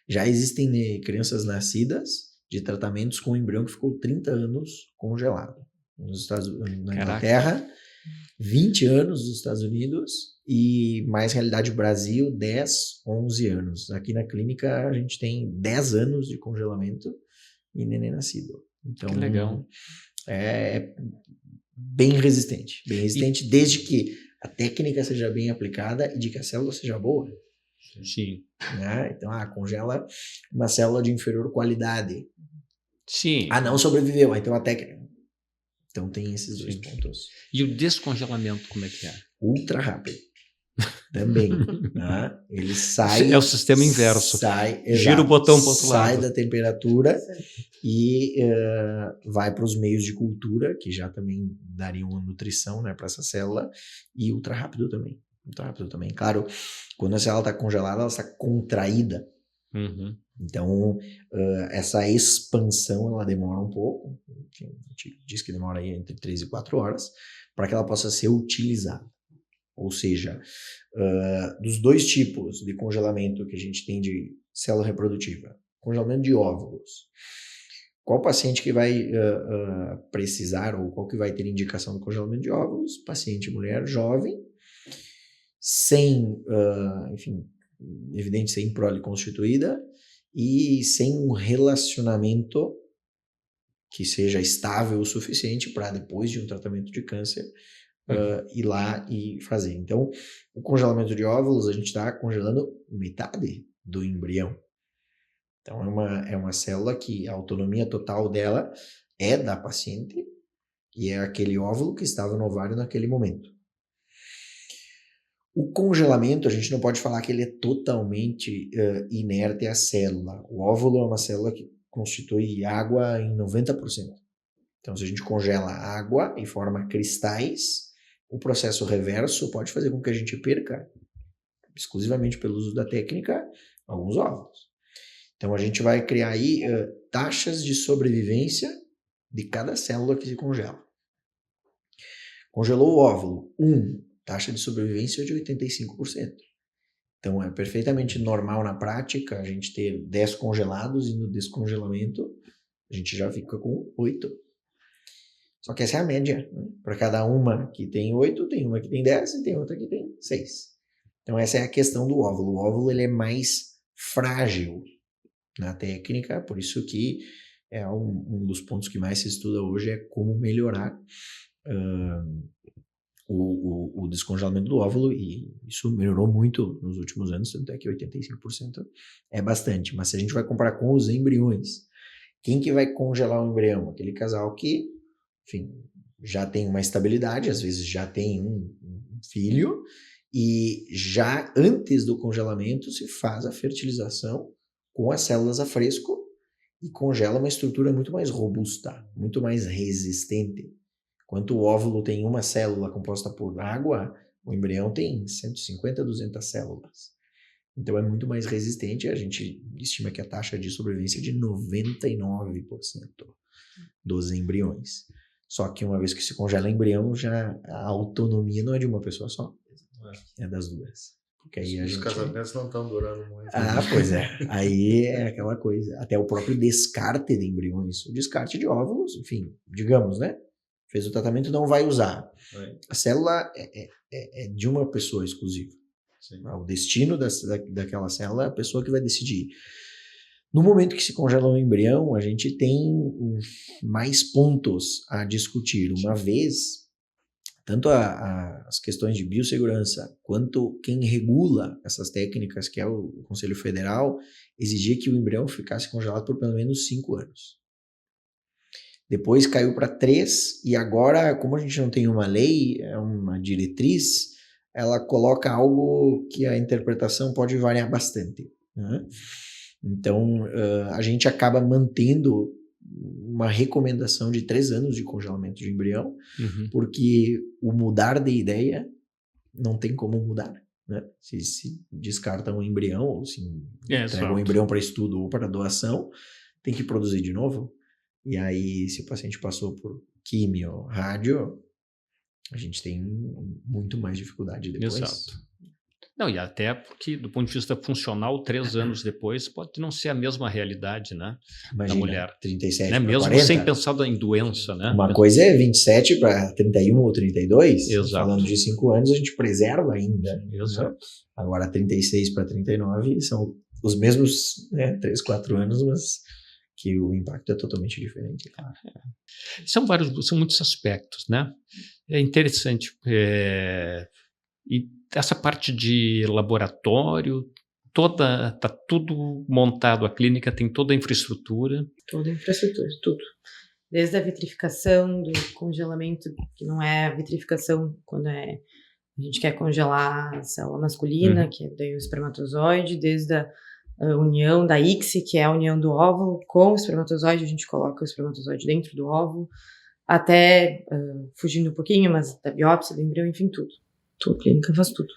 já existem crianças nascidas de tratamentos com embrião que ficou 30 anos congelado. Na Inglaterra, 20 anos nos Estados Unidos e mais realidade Brasil, 10, 11 anos. Aqui na clínica a gente tem 10 anos de congelamento e neném nascido. Então, que legal. É bem resistente, desde que a técnica seja bem aplicada e de que a célula seja boa. Sim. Né? Então, congela uma célula de inferior qualidade. Sim. Não sobreviveu, aí tem uma técnica. Então tem esses dois pontos. E o descongelamento, como é que é? Ultra rápido. Também. Né? Ele sai... É o sistema inverso. Gira o botão para o outro lado. Sai da temperatura e vai para os meios de cultura, que já também dariam uma nutrição, né, para essa célula, e ultra rápido também. Ultra rápido também. Claro, quando a célula está congelada, ela está contraída. Uhum. Então, essa expansão, ela demora um pouco. A gente diz que demora aí entre 3 e 4 horas, para que ela possa ser utilizada. Ou seja, dos dois tipos de congelamento que a gente tem de célula reprodutiva, congelamento de óvulos, qual paciente que vai precisar ou qual que vai ter indicação do congelamento de óvulos? Paciente mulher jovem, sem, enfim, evidente, sem prole constituída e sem um relacionamento que seja estável o suficiente para depois de um tratamento de câncer ir lá e fazer. Então, o congelamento de óvulos, a gente está congelando metade do embrião. Então, é uma célula que a autonomia total dela é da paciente e é aquele óvulo que estava no ovário naquele momento. O congelamento, a gente não pode falar que ele é totalmente inerte à célula. O óvulo é uma célula que constitui água em 90%. Então, se a gente congela água e forma cristais, o processo reverso pode fazer com que a gente perca, exclusivamente pelo uso da técnica, alguns óvulos. Então, a gente vai criar aí taxas de sobrevivência de cada célula que se congela. Congelou o óvulo, taxa de sobrevivência de 85%. Então, é perfeitamente normal na prática a gente ter 10 congelados e no descongelamento a gente já fica com 8. Só que essa é a média. Né? Para cada uma que tem 8, tem uma que tem 10 e tem outra que tem 6. Então, essa é a questão do óvulo. O óvulo ele é mais frágil na técnica, por isso que é um dos pontos que mais se estuda hoje é como melhorar o descongelamento do óvulo, e isso melhorou muito nos últimos anos, tanto é que 85% é bastante. Mas se a gente vai comparar com os embriões, quem que vai congelar o embrião? Aquele casal que, enfim, já tem uma estabilidade, às vezes já tem um filho, e já antes do congelamento se faz a fertilização com as células a fresco e congela uma estrutura muito mais robusta, muito mais resistente. Enquanto o óvulo tem uma célula composta por água, o embrião tem 150 a 200 células. Então é muito mais resistente, a gente estima que a taxa de sobrevivência é de 99% dos embriões. Só que uma vez que se congela embrião, já a autonomia não é de uma pessoa só, é das duas. Porque aí os casamentos não estão durando muito. Pois é. Aí é aquela coisa. Até o próprio descarte de embriões, o descarte de óvulos, enfim, digamos, né? Fez o tratamento, não vai usar. A célula é de uma pessoa exclusiva. Sim. O destino daquela célula é a pessoa que vai decidir. No momento que se congela um embrião, a gente tem mais pontos a discutir. Uma vez, tanto as questões de biossegurança, quanto quem regula essas técnicas, que é o Conselho Federal, exigia que o embrião ficasse congelado por pelo menos 5 anos. Depois caiu para 3, e agora, como a gente não tem uma lei, é uma diretriz, ela coloca algo que a interpretação pode variar bastante. Né? Então, a gente acaba mantendo uma recomendação de 3 anos de congelamento de embrião, porque o mudar de ideia não tem como mudar. Né? Se descarta um embrião, ou se entrega um embrião para estudo ou para doação, tem que produzir de novo. E aí, se o paciente passou por químio, rádio, a gente tem muito mais dificuldade depois. Exato. Não, e até porque, do ponto de vista funcional, 3 anos depois pode não ser a mesma realidade, né? Imagina, da mulher. 37 né? Mesmo 40. sem pensar em doença, né? Uma coisa é 27 para 31 ou 32. Exato. Falando de 5 anos, a gente preserva ainda. Exato. Né? Agora, 36 para 39 são os mesmos 3, 4 anos, mas que o impacto é totalmente diferente. Claro. São muitos aspectos, né? É interessante. E essa parte de laboratório tá tudo montado, a clínica tem toda a infraestrutura. Toda a infraestrutura, tudo. Desde a vitrificação, do congelamento, que não é a vitrificação quando a gente quer congelar a célula masculina, que é daí o espermatozoide, desde a união da ICSI, que é a união do óvulo com o espermatozoide, a gente coloca o espermatozoide dentro do óvulo, até, fugindo um pouquinho, mas da biópsia, do embrião, enfim, tudo. A clínica faz tudo.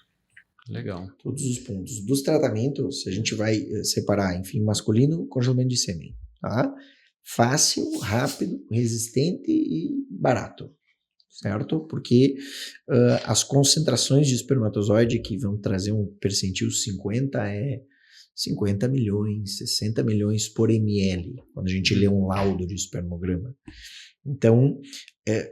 Legal. Todos os pontos. Dos tratamentos, a gente vai separar, enfim, masculino, congelamento de sêmen, tá? Fácil, rápido, resistente e barato, certo? Porque as concentrações de espermatozoide que vão trazer um percentil 50 é 50 milhões, 60 milhões por ml, quando a gente lê um laudo de espermograma. Então,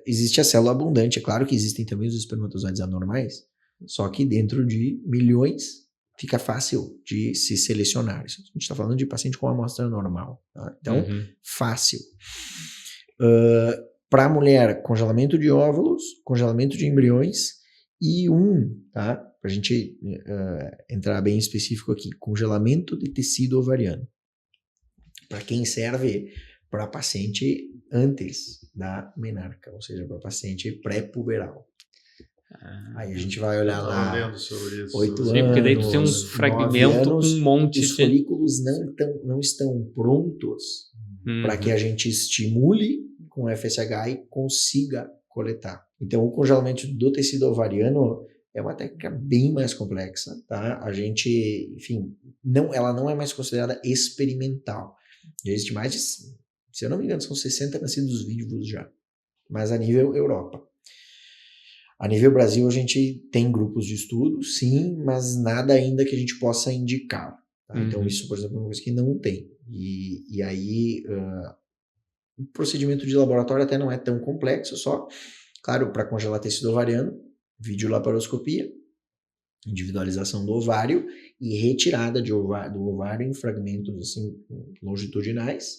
existe a célula abundante. É claro que existem também os espermatozoides anormais, só que dentro de milhões fica fácil de se selecionar. Isso, a gente está falando de paciente com amostra normal. Tá? Então, fácil. Para a mulher, congelamento de óvulos, congelamento de embriões e tá? Para a gente entrar bem específico aqui, congelamento de tecido ovariano. Para quem serve? Para paciente antes da menarca, ou seja, para paciente pré-puberal. Aí a gente vai olhar lá, lendo sobre isso. 8 Sim, porque daí tu tem um anos, fragmento 9 anos, com um monte os de... folículos não estão prontos para que a gente estimule com FSH e consiga coletar. Então, o congelamento do tecido ovariano é uma técnica bem mais complexa, tá? A gente, enfim, ela não é mais considerada experimental. Já existe mais de, se eu não me engano, são 60 nascidos vivos já, mas a nível Europa. A nível Brasil, a gente tem grupos de estudo, sim, mas nada ainda que a gente possa indicar. Tá? Então, isso, por exemplo, é uma coisa que não tem. E aí, o procedimento de laboratório até não é tão complexo, só, claro, para congelar tecido ovariano, videolaparoscopia, individualização do ovário e retirada do ovário em fragmentos assim, longitudinais.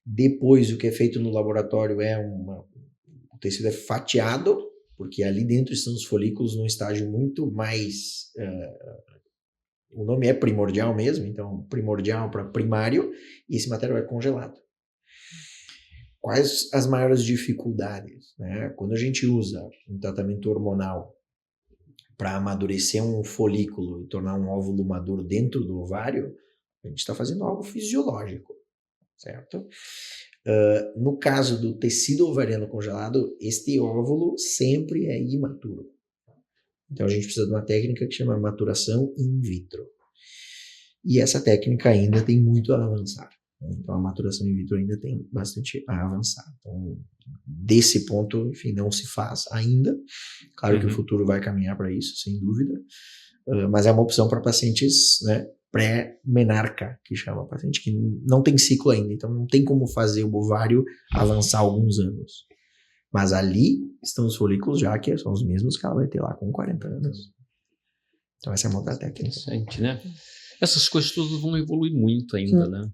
Depois, o que é feito no laboratório o tecido é fatiado, porque ali dentro estão os folículos num estágio muito mais... o nome é primordial mesmo, então primordial para primário, e esse material é congelado. Quais as maiores dificuldades? Né? Quando a gente usa um tratamento hormonal para amadurecer um folículo e tornar um óvulo maduro dentro do ovário, a gente está fazendo algo fisiológico, certo? No caso do tecido ovariano congelado, este óvulo sempre é imaturo. Então a gente precisa de uma técnica que chama maturação in vitro. E essa técnica ainda tem muito a avançar. Então a maturação in vitro ainda tem bastante a avançar. Então, desse ponto, enfim, não se faz ainda. Claro que o futuro vai caminhar para isso, sem dúvida. Mas é uma opção para pacientes, né, pré-menarca, que chama, paciente que não tem ciclo ainda. Então não tem como fazer o ovário avançar alguns anos. Mas ali estão os folículos já, que são os mesmos que ela vai ter lá com 40 anos. Então essa é uma outra técnica. Interessante, né? Essas coisas todas vão evoluir muito ainda, né?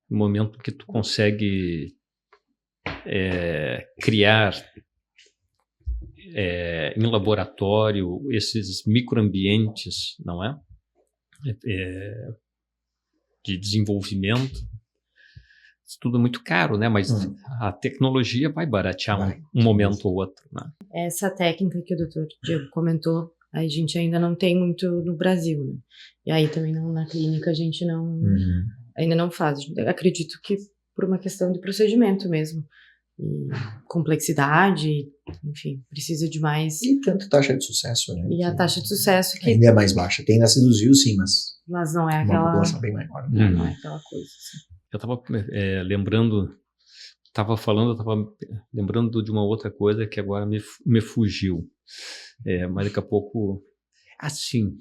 No momento que tu consegue criar em laboratório esses microambientes, não é? De desenvolvimento. Isso tudo é muito caro, né? Mas a tecnologia vai baratear um momento ou outro, né? Essa técnica que o Dr. Diego comentou, a gente ainda não tem muito no Brasil, né? E aí também na clínica a gente ainda não faz. Eu acredito que por uma questão de procedimento mesmo. E complexidade, enfim, precisa de mais... E tanto taxa de sucesso, né? E a taxa de sucesso que... ainda é mais baixa. Tem nascidos vivos, sim, mas não é uma aquela... população bem maior. Não é aquela coisa, assim. Eu estava lembrando, estava lembrando de uma outra coisa que agora me fugiu. Mas daqui a pouco, assim,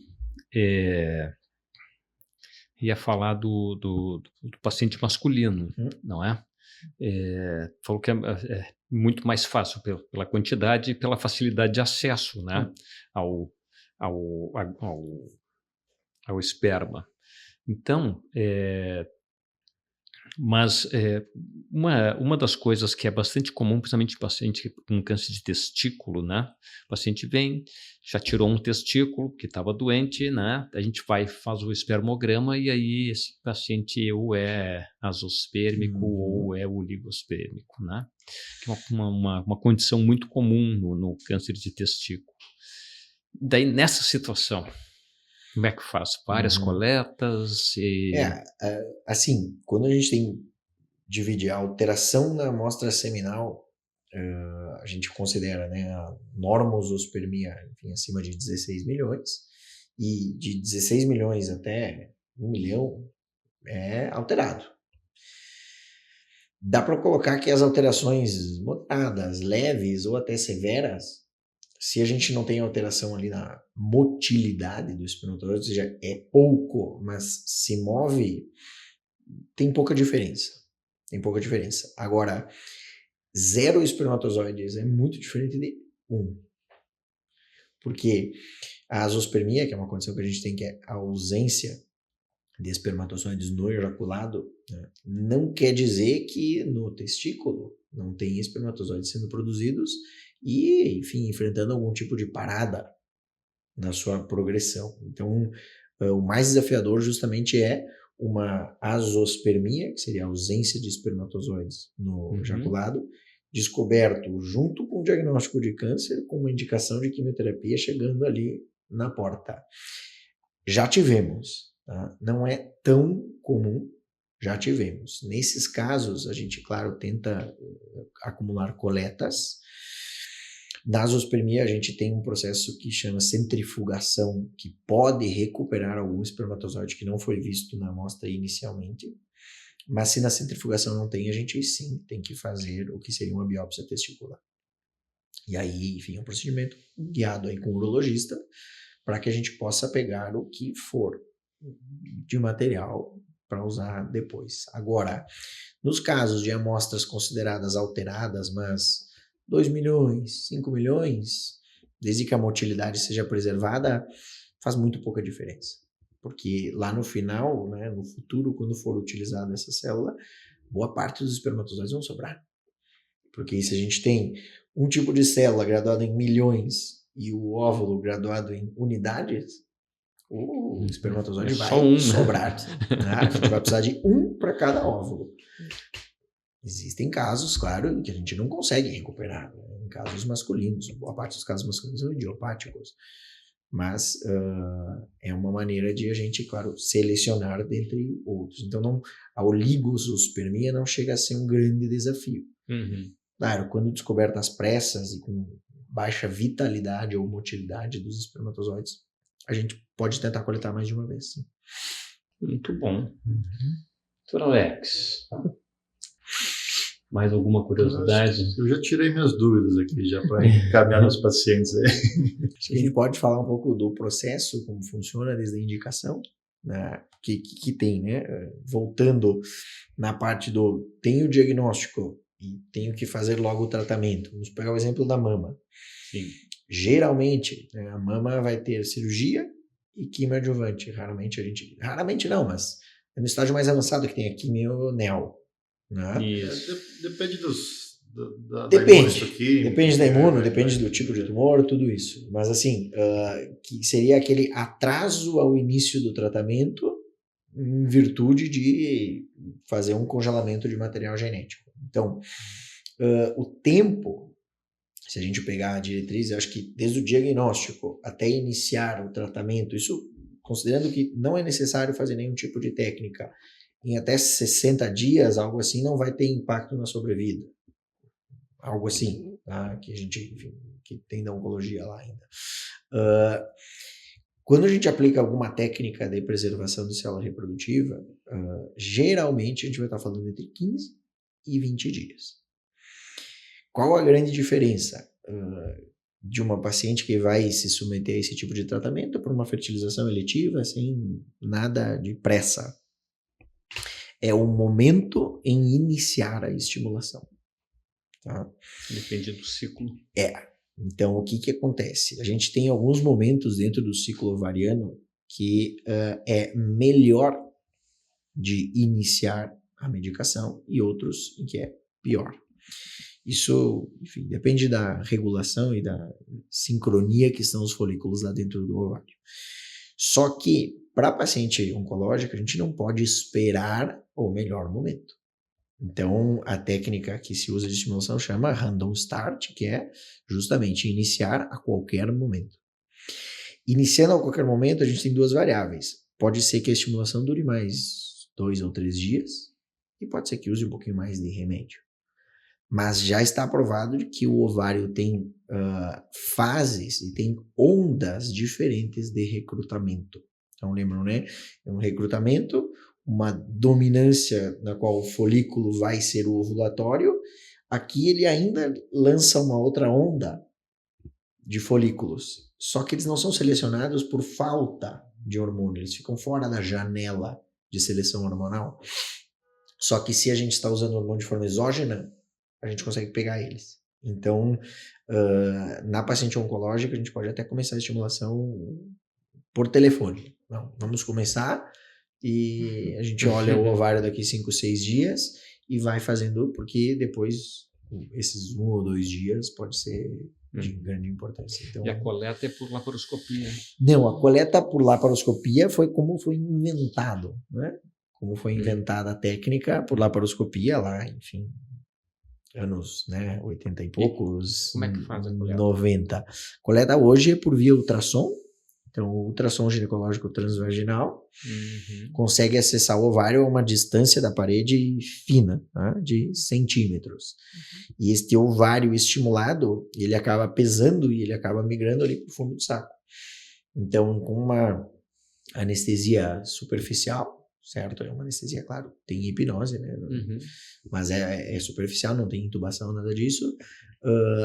ia falar do paciente masculino, não é? Falou que é muito mais fácil pela quantidade e pela facilidade de acesso, né, ao esperma. Então, Mas uma das coisas que é bastante comum, principalmente em paciente com câncer de testículo, né? O paciente vem, já tirou um testículo que estava doente, né? A gente faz o espermograma e aí esse paciente ou é azospérmico ou é oligospermico, né? Que é uma condição muito comum no câncer de testículo. Daí, nessa situação, como é que faz? Várias coletas e... assim, quando a gente divide a alteração na amostra seminal, a gente considera, né, a normosospermia, enfim, acima de 16 milhões, e de 16 milhões até 1 milhão é alterado. Dá para colocar que as alterações moderadas, leves ou até severas, se a gente não tem alteração ali na motilidade do espermatozoide, ou seja, é pouco, mas se move, tem pouca diferença. Agora, 0 espermatozoides é muito diferente de 1. Porque a azospermia, que é uma condição que a gente tem, que é a ausência de espermatozoides no ejaculado, né, não quer dizer que no testículo não tem espermatozoides sendo produzidos e, enfim, enfrentando algum tipo de parada na sua progressão. Então, o mais desafiador justamente é uma azospermia, que seria a ausência de espermatozoides no ejaculado, descoberto junto com o diagnóstico de câncer, com uma indicação de quimioterapia chegando ali na porta. Já tivemos, tá? Não é tão comum, já tivemos. Nesses casos, a gente, claro, tenta acumular coletas. Na azospermia, a gente tem um processo que chama centrifugação, que pode recuperar algum espermatozoide que não foi visto na amostra inicialmente. Mas se na centrifugação não tem, a gente sim tem que fazer o que seria uma biópsia testicular. E aí, enfim, um procedimento guiado aí com o urologista para que a gente possa pegar o que for de material para usar depois. Agora, nos casos de amostras consideradas alteradas, mas 2 milhões, 5 milhões, desde que a motilidade seja preservada, faz muito pouca diferença. Porque lá no final, né, no futuro, quando for utilizada essa célula, boa parte dos espermatozoides vão sobrar. Porque se a gente tem um tipo de célula graduada em milhões e o óvulo graduado em unidades, o espermatozoide vai sobrar. Né? A gente vai precisar de um para cada óvulo. Existem casos, claro, em que a gente não consegue recuperar, né? Em casos masculinos. Boa parte dos casos masculinos são idiopáticos. Mas é uma maneira de a gente, claro, selecionar dentre outros. Então, a oligospermia não chega a ser um grande desafio. Claro, quando descoberta às pressas e com baixa vitalidade ou motilidade dos espermatozoides, a gente pode tentar coletar mais de uma vez, sim. Muito bom. Doutor Alex, mais alguma curiosidade? Eu já tirei minhas dúvidas aqui, já para encaminhar nos pacientes aí. Acho que a gente pode falar um pouco do processo, como funciona desde a indicação, né? que tem, né? Voltando na parte do tem o diagnóstico e tenho que fazer logo o tratamento. Vamos pegar o exemplo da mama. Sim. Geralmente, né, a mama vai ter cirurgia e quimioadjuvante. Raramente não, mas é no estágio mais avançado que tem a quimio-neo. Né? Depende Depende da imuno, depende do tipo de tumor, tudo isso. Mas assim, que seria aquele atraso ao início do tratamento em virtude de fazer um congelamento de material genético. Então, o tempo, se a gente pegar a diretriz, eu acho que desde o diagnóstico até iniciar o tratamento, isso considerando que não é necessário fazer nenhum tipo de técnica, em até 60 dias, algo assim, não vai ter impacto na sobrevida. Algo assim, tá? Que a gente, enfim, que tem da oncologia lá ainda. Quando a gente aplica alguma técnica de preservação de célula reprodutiva, geralmente a gente vai estar falando entre 15 e 20 dias. Qual a grande diferença de uma paciente que vai se submeter a esse tipo de tratamento para uma fertilização eletiva sem nada de pressa? É o momento em iniciar a estimulação. Tá? Depende do ciclo. Então, o que acontece? A gente tem alguns momentos dentro do ciclo ovariano que é melhor de iniciar a medicação e outros em que é pior. Isso, enfim, depende da regulação e da sincronia que estão os folículos lá dentro do ovário. Só que, para paciente oncológica, a gente não pode esperar o melhor momento. Então, a técnica que se usa de estimulação chama random start, que é justamente iniciar a qualquer momento. Iniciando a qualquer momento, a gente tem duas variáveis. Pode ser que a estimulação dure mais 2 ou 3 dias, e pode ser que use um pouquinho mais de remédio. Mas já está provado de que o ovário tem fases e tem ondas diferentes de recrutamento. Então, lembram, né? É um recrutamento, uma dominância na qual o folículo vai ser o ovulatório. Aqui ele ainda lança uma outra onda de folículos. Só que eles não são selecionados por falta de hormônio. Eles ficam fora da janela de seleção hormonal. Só que se a gente está usando hormônio de forma exógena, a gente consegue pegar eles. Então, na paciente oncológica, a gente pode até começar a estimulação por telefone. Não, vamos começar e a gente olha o ovário daqui 5, 6 dias e vai fazendo, porque depois, esses 1 ou 2 dias, pode ser de grande importância. Então, e a coleta é por laparoscopia? Não, a coleta por laparoscopia foi como foi inventado, né? Como foi inventada a técnica por laparoscopia lá, enfim, anos, né, 80 e poucos, como é que faz a coleta? 90. Coleta hoje é por via ultrassom, então o ultrassom ginecológico transvaginal consegue acessar o ovário a uma distância da parede fina, tá? De centímetros. E este ovário estimulado, ele acaba pesando e ele acaba migrando ali para o fundo do saco. Então, com uma anestesia superficial, certo? É uma anestesia, claro, tem hipnose, né? Mas é superficial, não tem intubação, nada disso.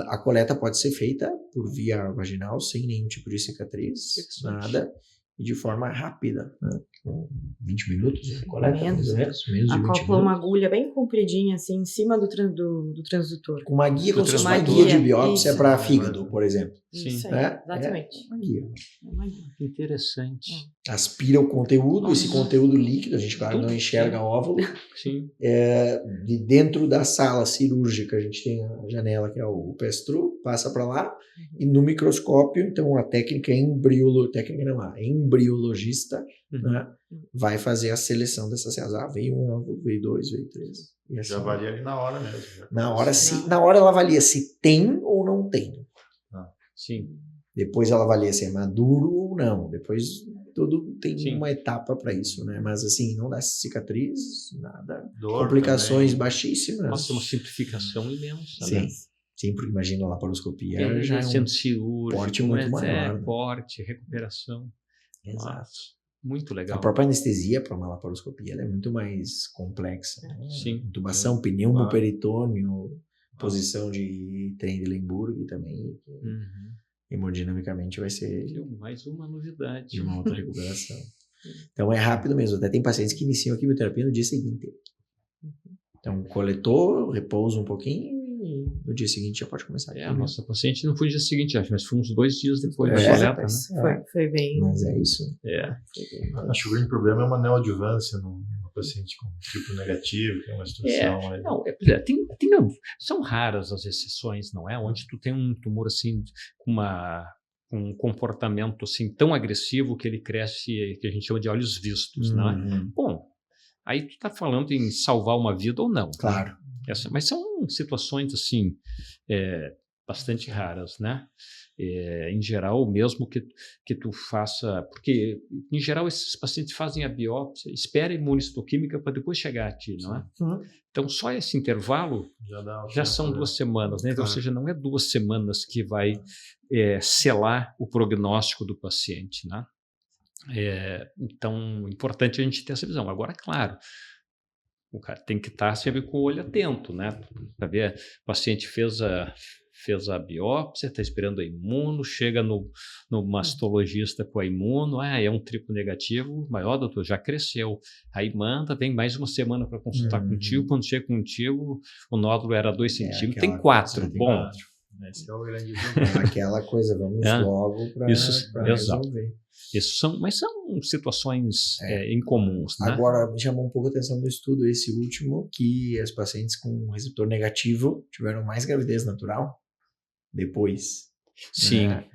A coleta pode ser feita por via vaginal, sem nenhum tipo de cicatriz, nada, e de forma rápida, né? Com 20 minutos de coleta, Menos de 20 acopla minutos. uma agulha bem compridinha, assim, em cima do transdutor. Com uma guia, como se fosse uma Uma guia de guia, biópsia isso. para fígado, por exemplo. Sim. Isso aí, Né? exatamente. Uma guia. É uma guia. Interessante. Aspira o conteúdo, esse conteúdo líquido, a gente, claro, Tudo. não enxerga óvulo. Sim. De dentro da sala cirúrgica, a gente tem a janela, que é o pass-through, passa para lá, e no microscópio, então a técnica é embriologista, né, vai fazer a seleção dessas células. Veio 1 óvulo, veio 2, veio 3. E assim, Já avalia ali na hora mesmo. na hora ela avalia se tem ou não tem. Sim. Depois ela avalia se é maduro ou não. Depois tudo tem Sim. uma etapa para isso, né? Mas assim, não dá cicatriz, nada. Dor Complicações também. baixíssimas. Nossa, uma simplificação imensa, Sim. né? Sim, porque imagina a laparoscopia É, já é um centro cirúrgico, porte muito maior, né? porte, recuperação. Exato. Nossa, muito legal. A própria anestesia para uma laparoscopia ela é muito mais complexa. Né? Sim. Intubação, pneumoperitônio, posição de Trendelenburg também. Hemodinamicamente vai ser Mais uma novidade. de uma outra recuperação. Então é rápido mesmo. Até tem pacientes que iniciam a quimioterapia no dia seguinte. Então coletou, repousa um pouquinho e no dia seguinte já pode começar. A nossa paciente não foi no dia seguinte, acho, mas foi uns 2 dias depois da É, coleta, né? Foi bem. Mas é isso. Acho que o grande problema é uma neoadjuvância numa paciente com tipo negativo, que é uma situação aí. Não, são raras as exceções, não é? Onde tu tem um tumor assim com um comportamento assim tão agressivo que ele cresce, que a gente chama de olhos vistos, não é? Bom, aí tu tá falando em salvar uma vida ou não. Claro. Né? Mas são situações assim bastante raras, né? Em geral, mesmo que tu faça, porque em geral esses pacientes fazem a biópsia, espera a imunistoquímica para depois chegar a ti, não é? Então só esse intervalo já são 2 semanas, né? Então, ou seja, não é 2 semanas que vai selar o prognóstico do paciente, né? Então, importante a gente ter essa visão. Agora, claro, o cara tem que estar sempre com o olho atento, né? Para ver, o paciente fez a biópsia, está esperando a imuno, chega no mastologista com a imuno, é um triplo negativo, mas doutor, já cresceu. Aí manda, vem mais 1 semana para consultar contigo, quando chega contigo, o nódulo era 2 centímetros, tem 4. Bom, Esse é o grande problema. Aquela coisa, vamos logo para resolver. Mas são situações incomuns, né? Agora, me chamou um pouco a atenção do estudo, esse último, que as pacientes com receptor negativo tiveram mais gravidez natural depois. Sim. Né?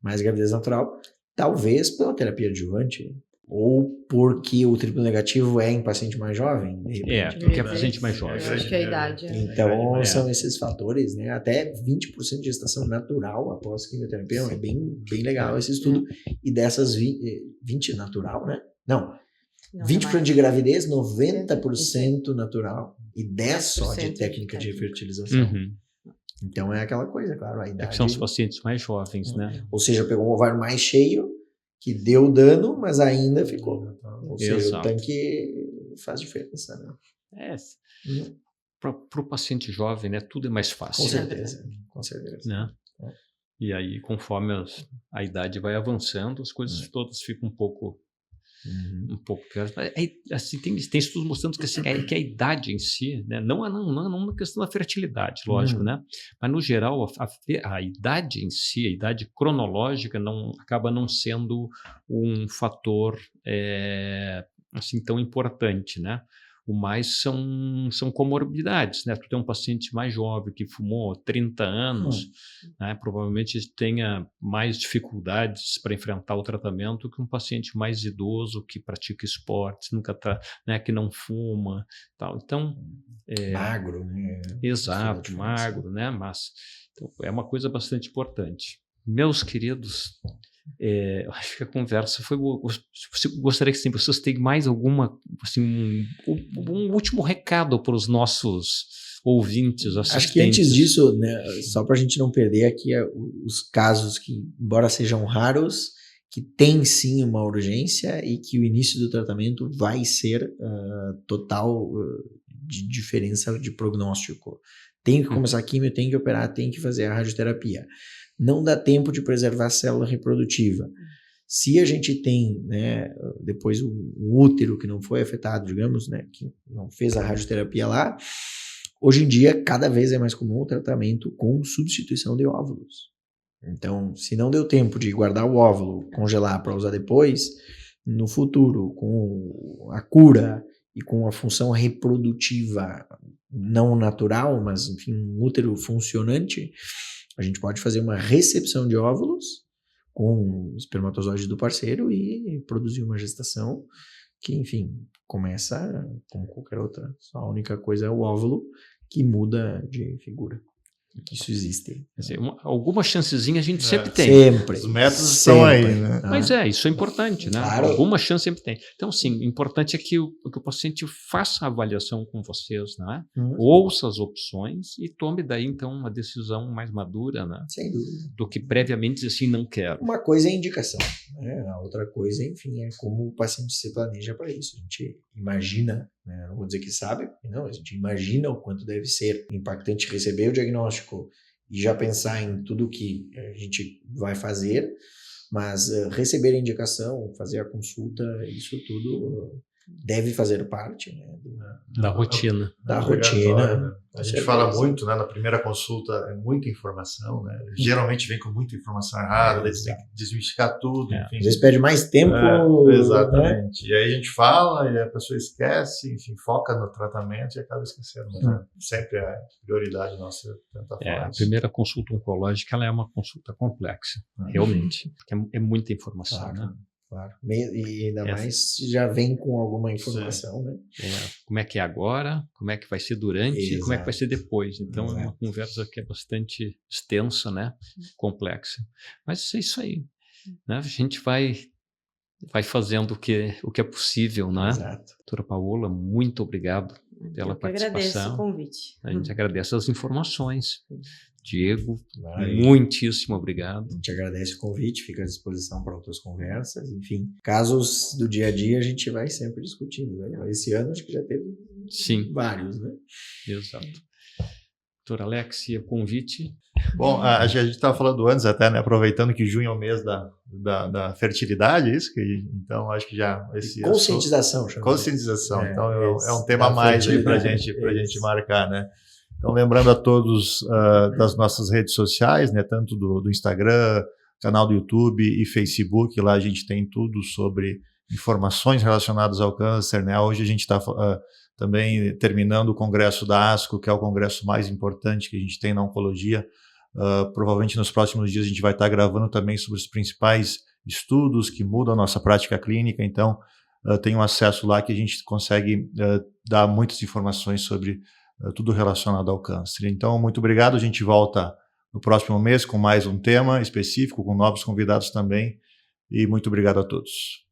Mais gravidez natural, talvez pela terapia adjuvante, ou porque o triplo negativo é em paciente mais jovem. Porque é paciente mais jovem. Acho que a idade. Então, são esses fatores, né? Até 20% de gestação natural após quimioterapia. É bem legal esse estudo. E dessas 20 natural, né? Não, 20% de gravidez, 90% natural. E 10% só de técnica de fertilização. Uhum. Então, é aquela coisa, claro, a idade... que são os pacientes mais jovens, né? Ou seja, pegou um ovário mais cheio, que deu dano, mas ainda ficou. Ou seja, o tanque faz diferença, né? Para o paciente jovem, né, tudo é mais fácil. Com certeza. Né? E aí, conforme a idade vai avançando, as coisas todas ficam um pouco piores. Assim, tem estudos mostrando que, assim, que a idade em si, né, não é uma questão da fertilidade, lógico, né? Mas, no geral, a idade em si, a idade cronológica, acaba não sendo um fator assim, tão importante, né? O mais são comorbidades, né? Tu tem um paciente mais jovem que fumou 30 anos, né? Provavelmente tenha mais dificuldades para enfrentar o tratamento que um paciente mais idoso que pratica esportes, né? Que não fuma, tal. Então, magro, né? Exato, magro, né? Mas então, é uma coisa bastante importante. Meus queridos, acho que a conversa foi boa. Gostaria que vocês tenham mais alguma, assim, um último recado para os nossos ouvintes, assistentes. Acho que antes disso, né, só para a gente não perder aqui os casos que, embora sejam raros, que tem sim uma urgência e que o início do tratamento vai ser total de diferença de prognóstico. Tem que começar a quimio, tem que operar, tem que fazer a radioterapia. Não dá tempo de preservar a célula reprodutiva. Se a gente tem, né, depois o útero que não foi afetado, digamos, né, que não fez a radioterapia lá, hoje em dia cada vez é mais comum o tratamento com substituição de óvulos. Então, se não deu tempo de guardar o óvulo, congelar para usar depois, no futuro, com a cura e com a função reprodutiva não natural, mas enfim, um útero funcionante, a gente pode fazer uma recepção de óvulos com o espermatozoide do parceiro e produzir uma gestação que, enfim, começa como qualquer outra. Só a única coisa é o óvulo que muda de figura. Isso existe. Quer dizer, alguma chancezinha a gente sempre tem. Sempre. Os métodos estão aí, né? Mas isso é importante, né? Claro. Alguma chance sempre tem. Então, sim, o importante é que o paciente faça a avaliação com vocês, né? Ouça as opções e tome daí, então, uma decisão mais madura, né? Sem dúvida. Do que previamente dizer assim, não quero. Uma coisa é indicação, né? A outra coisa, enfim, é como o paciente se planeja para isso. A gente imagina, né? Não vou dizer que sabe, não, a gente imagina o quanto deve ser impactante receber o diagnóstico e já pensar em tudo que a gente vai fazer, mas receber a indicação, fazer a consulta, isso tudo deve fazer parte, né, da rotina. Da rotina. Né? A gente fala muito, né, na primeira consulta, é muita informação, né? Geralmente vem com muita informação errada, daí você tem que desmistificar tudo. Enfim. Às vezes perde mais tempo. Exatamente. Né? E aí a gente fala e a pessoa esquece, enfim, foca no tratamento e acaba esquecendo. Mas sempre é prioridade nossa tentar falar A primeira consulta oncológica ela é uma consulta complexa, realmente, porque é muita informação, claro. né? Claro. E ainda mais se já vem com alguma informação, né? Como é que é agora, como é que vai ser durante e como é que vai ser depois. Então, é uma conversa que é bastante extensa, né? Complexa. Mas é isso aí. Né? A gente vai fazendo o que é possível, né? Exato. Doutora Paola, muito obrigado pela participação. Agradeço o convite. A gente agradece as informações. Diego, muitíssimo obrigado. A gente agradece o convite, fica à disposição para outras conversas. Enfim, casos do dia a dia a gente vai sempre discutindo. Né? Esse ano acho que já teve vários, né? Exato. Doutor Alex, o convite? Bom, a gente estava falando antes até, né, aproveitando que junho é o mês da fertilidade, isso? Então, acho que já... Conscientização. Conscientização. Então, é um tema a mais aí para a gente marcar, né? Então, lembrando a todos das nossas redes sociais, né, tanto do Instagram, canal do YouTube e Facebook, lá a gente tem tudo sobre informações relacionadas ao câncer, né? Hoje a gente está também terminando o congresso da ASCO, que é o congresso mais importante que a gente tem na oncologia. Provavelmente nos próximos dias a gente vai estar gravando também sobre os principais estudos que mudam a nossa prática clínica, então tem um acesso lá que a gente consegue dar muitas informações sobre tudo relacionado ao câncer. Então, muito obrigado, a gente volta no próximo mês com mais um tema específico, com novos convidados também, e muito obrigado a todos.